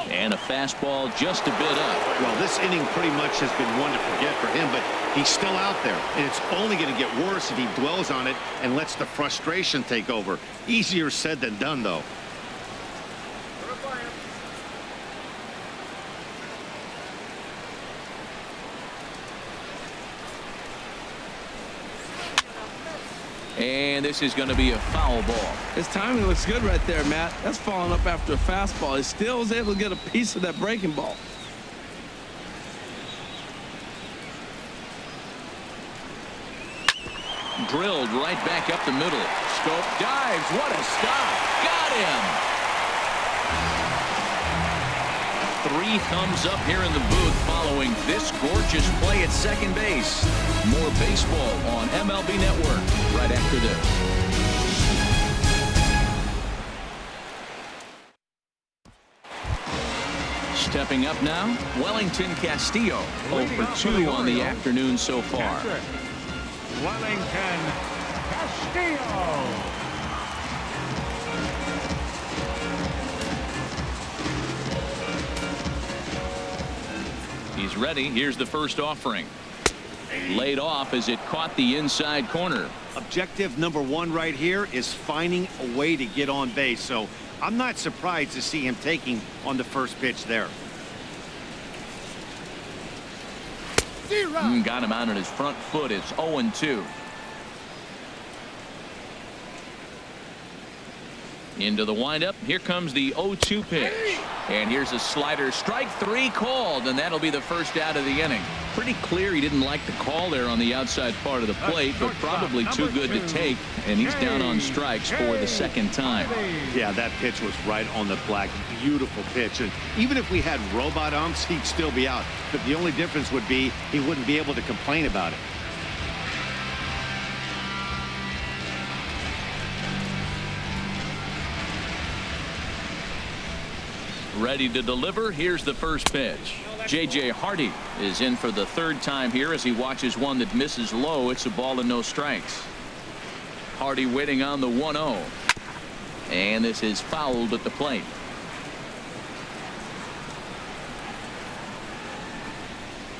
And a fastball just a bit up. Well, this inning pretty much has been one to forget for him, but he's still out there. And it's only going to get worse if he dwells on it and lets the frustration take over. Easier said than done, though. And this is going to be a foul ball. His timing looks good right there, Matt. That's falling up after a fastball. He still was able to get a piece of that breaking ball. Drilled right back up the middle. Scope dives. What a stop. Got him. 3 thumbs up here in the booth following this gorgeous play at second base. More baseball on MLB Network right after this. Stepping up now, Wellington Castillo, 0 for 2 on the afternoon so far. Wellington Castillo. He's ready. Here's the first offering. Laid off as it caught the inside corner. Objective number one right here is finding a way to get on base. So I'm not surprised to see him taking on the first pitch there. Got him out on his front foot. It's 0-2. Into the windup. Here comes the 0-2 pitch. And here's a slider. Strike three called, and that'll be the first out of the inning. Pretty clear he didn't like the call there on the outside part of the plate, but probably too good to take, and he's down on strikes for the second time. Yeah, that pitch was right on the black. Beautiful pitch. And even if we had robot umps, he'd still be out. But the only difference would be he wouldn't be able to complain about it. Ready to deliver. Here's the first pitch. J.J. Hardy is in for the third time here as he watches one that misses low. It's a ball and no strikes. Hardy waiting on the 1-0. And this is fouled at the plate.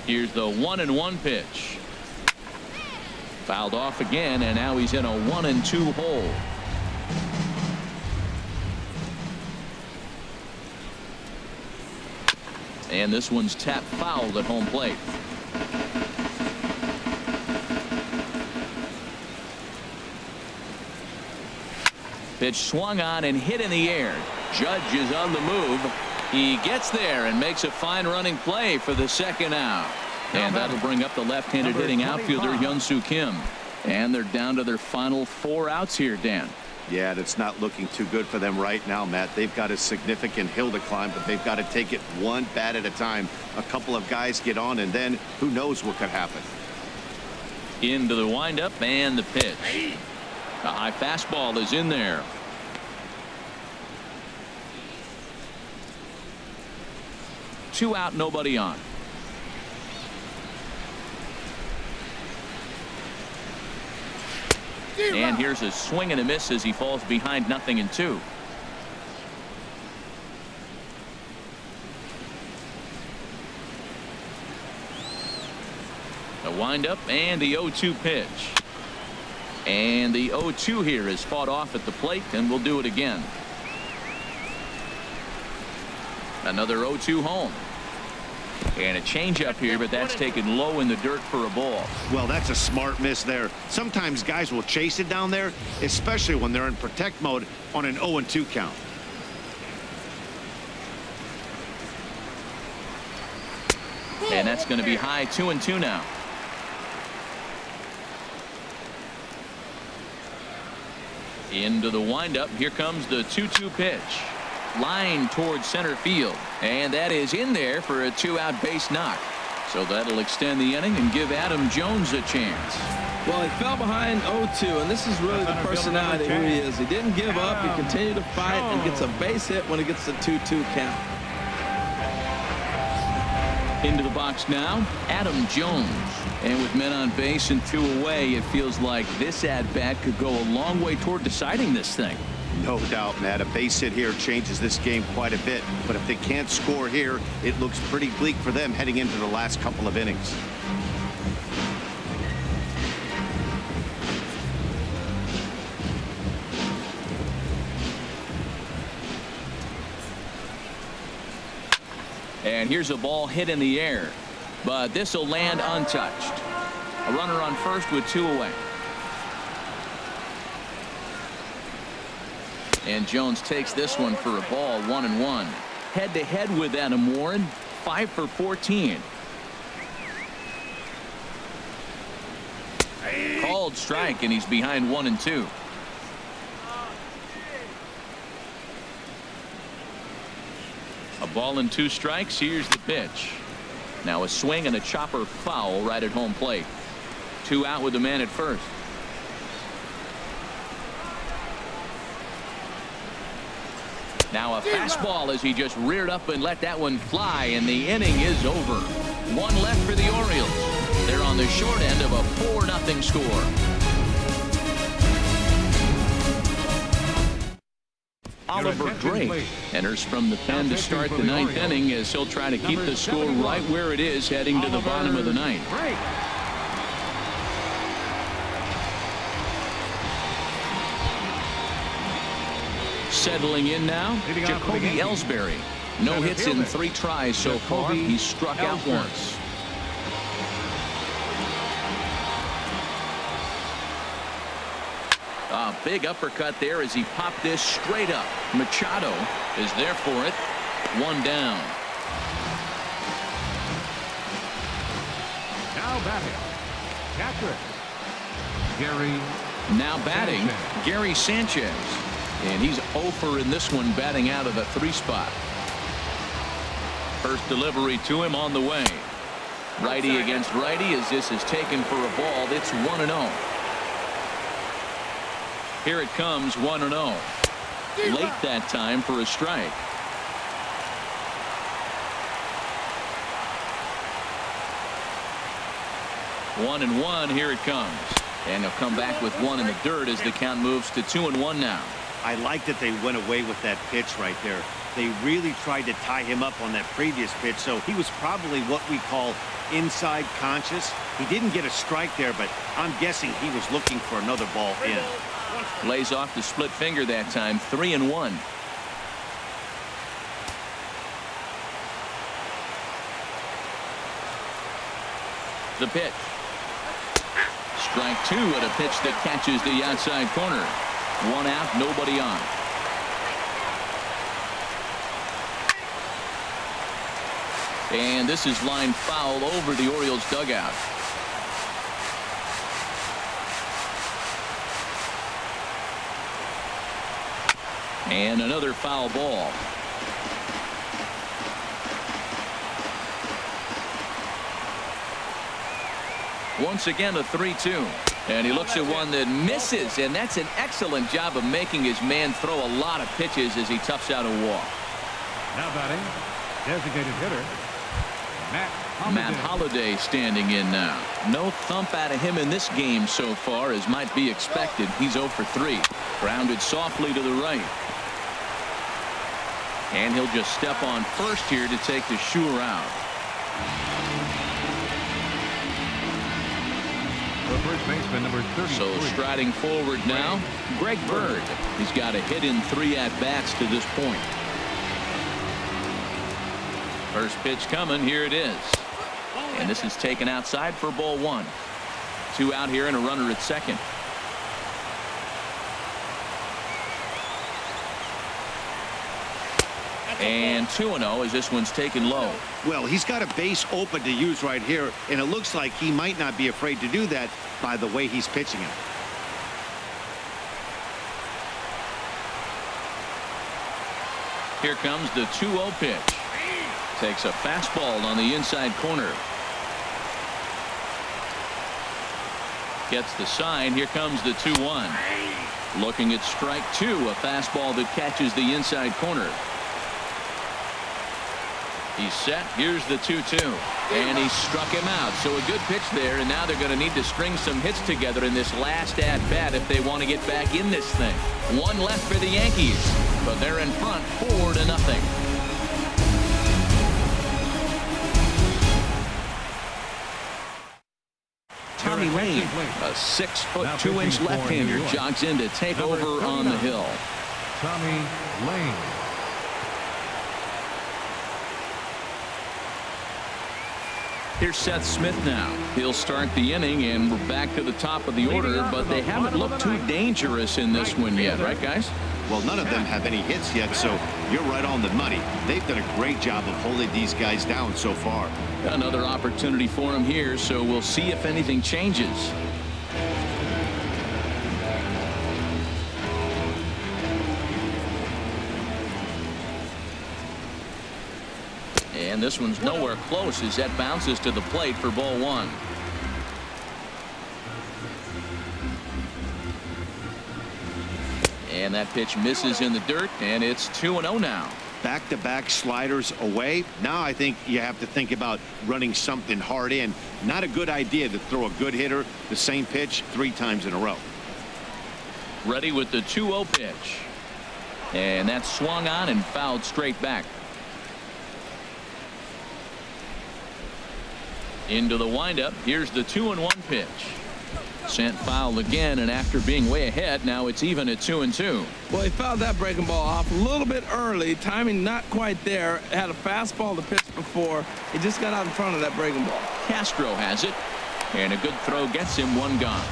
Here's the 1-1 pitch. Fouled off again, and now he's in a 1-2 hole. And this one's tapped foul at home plate. Pitch swung on and hit in the air. Judge is on the move. He gets there and makes a fine running play for the second out. And that'll bring up the left-handed hitting outfielder Hyun-Soo Kim. And they're down to their final 4 outs here, Dan. Yeah, that's not looking too good for them right now, Matt. They've got a significant hill to climb, but they've got to take it one bat at a time. A couple of guys get on, and then who knows what could happen. Into the windup and the pitch. A high fastball is in there. Two out, nobody on. And here's a swing and a miss as he falls behind 0-2. The windup and the 0-2 pitch. And the 0-2 here is fought off at the plate, and we'll do it again. Another 0-2 home. And a changeup here, but that's taken low in the dirt for a ball. Well, that's a smart miss there. Sometimes guys will chase it down there, especially when they're in protect mode on an 0-2 count. And that's going to be high. 2-2 now. Into the windup. Here comes the 2-2 pitch. Line towards center field, and that is in there for a 2-out base knock. So that'll extend the inning and give Adam Jones a chance. Well, he fell behind 0-2, and this is really the personality who he is. He didn't give up. He continued to fight and gets a base hit when he gets the 2-2 count. Into the box now, Adam Jones. And with men on base and 2 away, it feels like this at-bat could go a long way toward deciding this thing. No doubt, Matt. A base hit here changes this game quite a bit. But if they can't score here, it looks pretty bleak for them heading into the last couple of innings. And here's a ball hit in the air, but this will land untouched. A runner on first with 2 away. And Jones takes this one for a ball. 1-1. Head to head with Adam Warren. 5 for 14. Called strike, and he's behind 1-2. A ball and 2 strikes. Here's the pitch. Now a swing and a chopper foul right at home plate. 2 out with the man at first. Now a fastball as he just reared up and let that one fly, and the inning is over. 1 left for the Orioles. They're on the short end of a 4-0 score. Oliver Drake enters from the pen to start the 9th inning as he'll try to keep the score right where it is heading to the bottom of the 9th. Settling in now, Jacoby Ellsbury. No hits in 3 tries so far. He's struck out once. A big uppercut there as he popped this straight up. Machado is there for it. 1 down. Now batting, catcher Gary. Now batting, Gary Sanchez. And he's 0 in this one, batting out of the 3 spot. First delivery to him on the way. Righty against righty as this is taken for a ball. It's 1-0. Here it comes, 1-0. Late that time for a strike. One and one. Here it comes. And he'll come back with 1 in the dirt as the count moves to 2-1 now. I like that they went away with that pitch right there. They really tried to tie him up on that previous pitch, so he was probably what we call inside conscious. He didn't get a strike there, but I'm guessing he was looking for another ball in. Lays off the split finger that time. 3-1. The pitch. Strike 2 at a pitch that catches the outside corner. 1 out, nobody on. And this is lined foul over the Orioles dugout. And another foul ball. Once again a 3-2. And he looks at one that misses, and that's an excellent job of making his man throw a lot of pitches as he toughs out a walk. Now batting, designated hitter Matt Holliday standing in now. No thump out of him in this game so far, as might be expected. He's 0 for 3. Grounded softly to the right. And he'll just step on first here to take the sure out. The first baseman, number 33. So striding forward now, Greg Bird. He's got a hit in 3 at-bats to this point. First pitch coming. Here it is. And this is taken outside for ball 1. 2 out here and a runner at second. And 2-0 as this one's taken low. Well, he's got a base open to use right here, and it looks like he might not be afraid to do that by the way he's pitching it. Here comes the 2-0 pitch. Takes a fastball on the inside corner. Gets the sign. Here comes the 2-1. Looking at strike 2, a fastball that catches the inside corner. He's set. Here's the 2-2. And he struck him out. So a good pitch there, and now they're going to need to string some hits together in this last at-bat if they want to get back in this thing. 1 left for the Yankees, but they're in front 4-0. Tommy Lane, a 6'2" left-hander, jogs in to take over on the hill. Tommy Lane. Here's Seth Smith now. He'll start the inning, and we're back to the top of the order, but they haven't looked too dangerous in this one yet, right, guys? Well, none of them have any hits yet, so you're right on the money. They've done a great job of holding these guys down so far. Another opportunity for him here, so we'll see if anything changes. And this one's nowhere close as that bounces to the plate for ball 1. And that pitch misses in the dirt, and it's 2-0 now. back-to-back sliders away. Now I think you have to think about running something hard in. Not a good idea to throw a good hitter the same pitch 3 times in a row. Ready with the 2-0 pitch. And that's swung on and fouled straight back. Into the windup. Here's the 2-1 pitch. Sent foul again, and after being way ahead, now it's even at 2-2. Well, he fouled that breaking ball off a little bit early. Timing not quite there. Had a fastball to pitch before. He just got out in front of that breaking ball. Castro has it, and a good throw gets him 1 gone.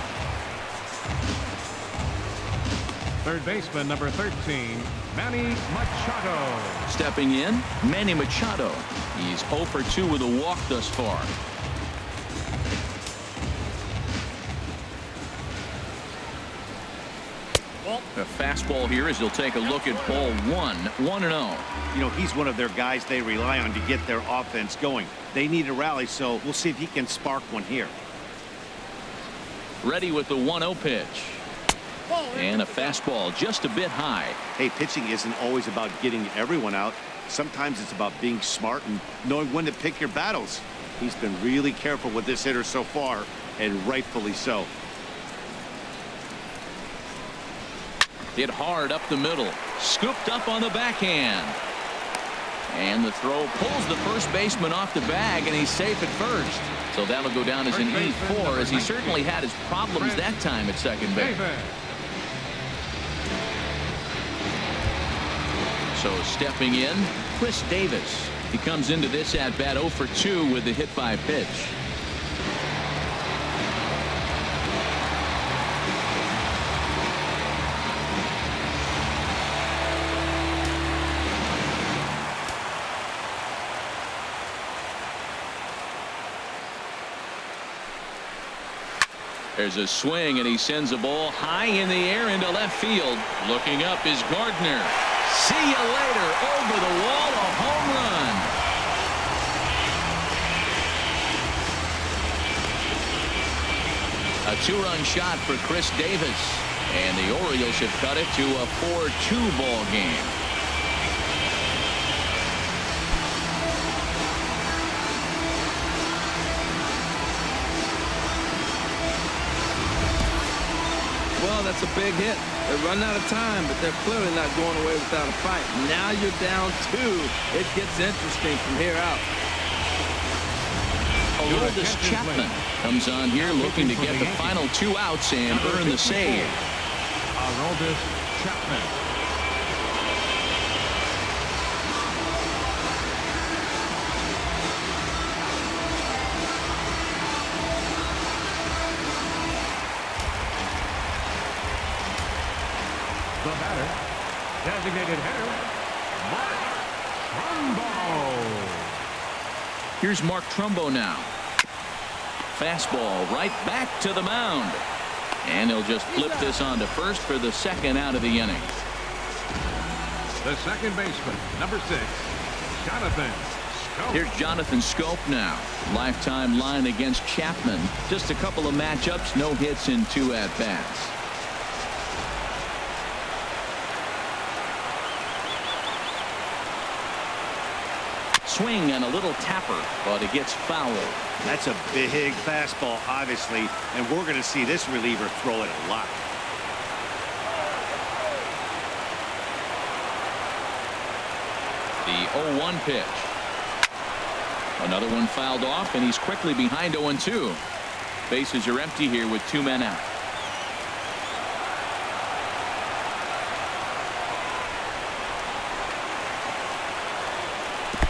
Third baseman, number 13, Manny Machado. Stepping in, Manny Machado. He's 0 for 2 with a walk thus far. A fastball here as he'll take a look at ball 1. 1-0. You know, he's one of their guys they rely on to get their offense going. They need a rally, so we'll see if he can spark one here. Ready with the 1-0 pitch. And a fastball just a bit high. Hey, pitching isn't always about getting everyone out. Sometimes it's about being smart and knowing when to pick your battles. He's been really careful with this hitter so far, and rightfully so. Hit hard up the middle. Scooped up on the backhand. And the throw pulls the first baseman off the bag, and he's safe at first. So that'll go down as an E4, as he certainly had his problems that time at second base. So stepping in, Chris Davis. He comes into this at bat 0 for 2 with the hit by pitch. There's a swing, and he sends a ball high in the air into left field. Looking up is Gardner. See you later. Over the wall, a home run. A 2-run shot for Chris Davis. And the Orioles have cut it to a 4-2 ball game. Well, that's a big hit. They're running out of time, but they're clearly not going away without a fight. Now you're down 2. It gets interesting from here out. Aroldis Chapman comes on here looking to get the final 2 outs and earn the save. Aroldis Chapman. The batter, designated hitter, Mark Trumbo. Here's Mark Trumbo now. Fastball right back to the mound. And he'll just flip this on to first for the 2nd out of the inning. The second baseman, number 6, Jonathan Schoop. Here's Jonathan Schoop now. Lifetime line against Chapman. Just a couple of matchups, no hits in 2 at-bats. Swing and a little tapper, but it gets fouled. That's a big fastball, obviously, and we're going to see this reliever throw it a lot. The 0-1 pitch. Another one fouled off, and he's quickly behind 0-2. Bases are empty here with 2 men out.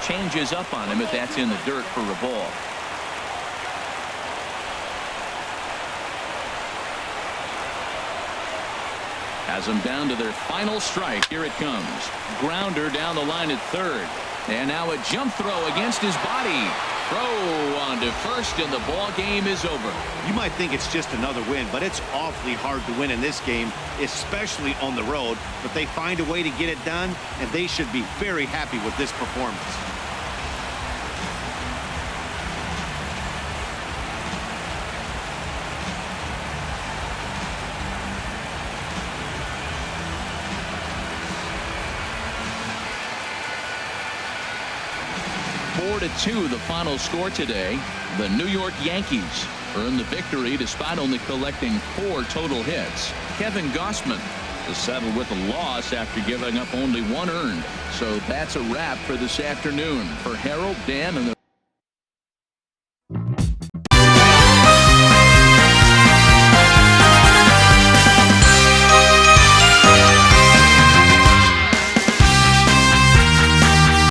Changes up on him, but that's in the dirt for a ball. Has them down to their final strike. Here it comes. Grounder down the line at 3rd. And now a jump throw against his body. Throw on to first, and the ball game is over. You might think it's just another win, but it's awfully hard to win in this game, especially on the road. But they find a way to get it done, and they should be very happy with this performance. 4-2 the final score today. The New York Yankees earned the victory despite only collecting 4 total hits. Kevin Gossman is settled with a loss after giving up only 1 earned. So that's a wrap for this afternoon. For Harold, Dan, and the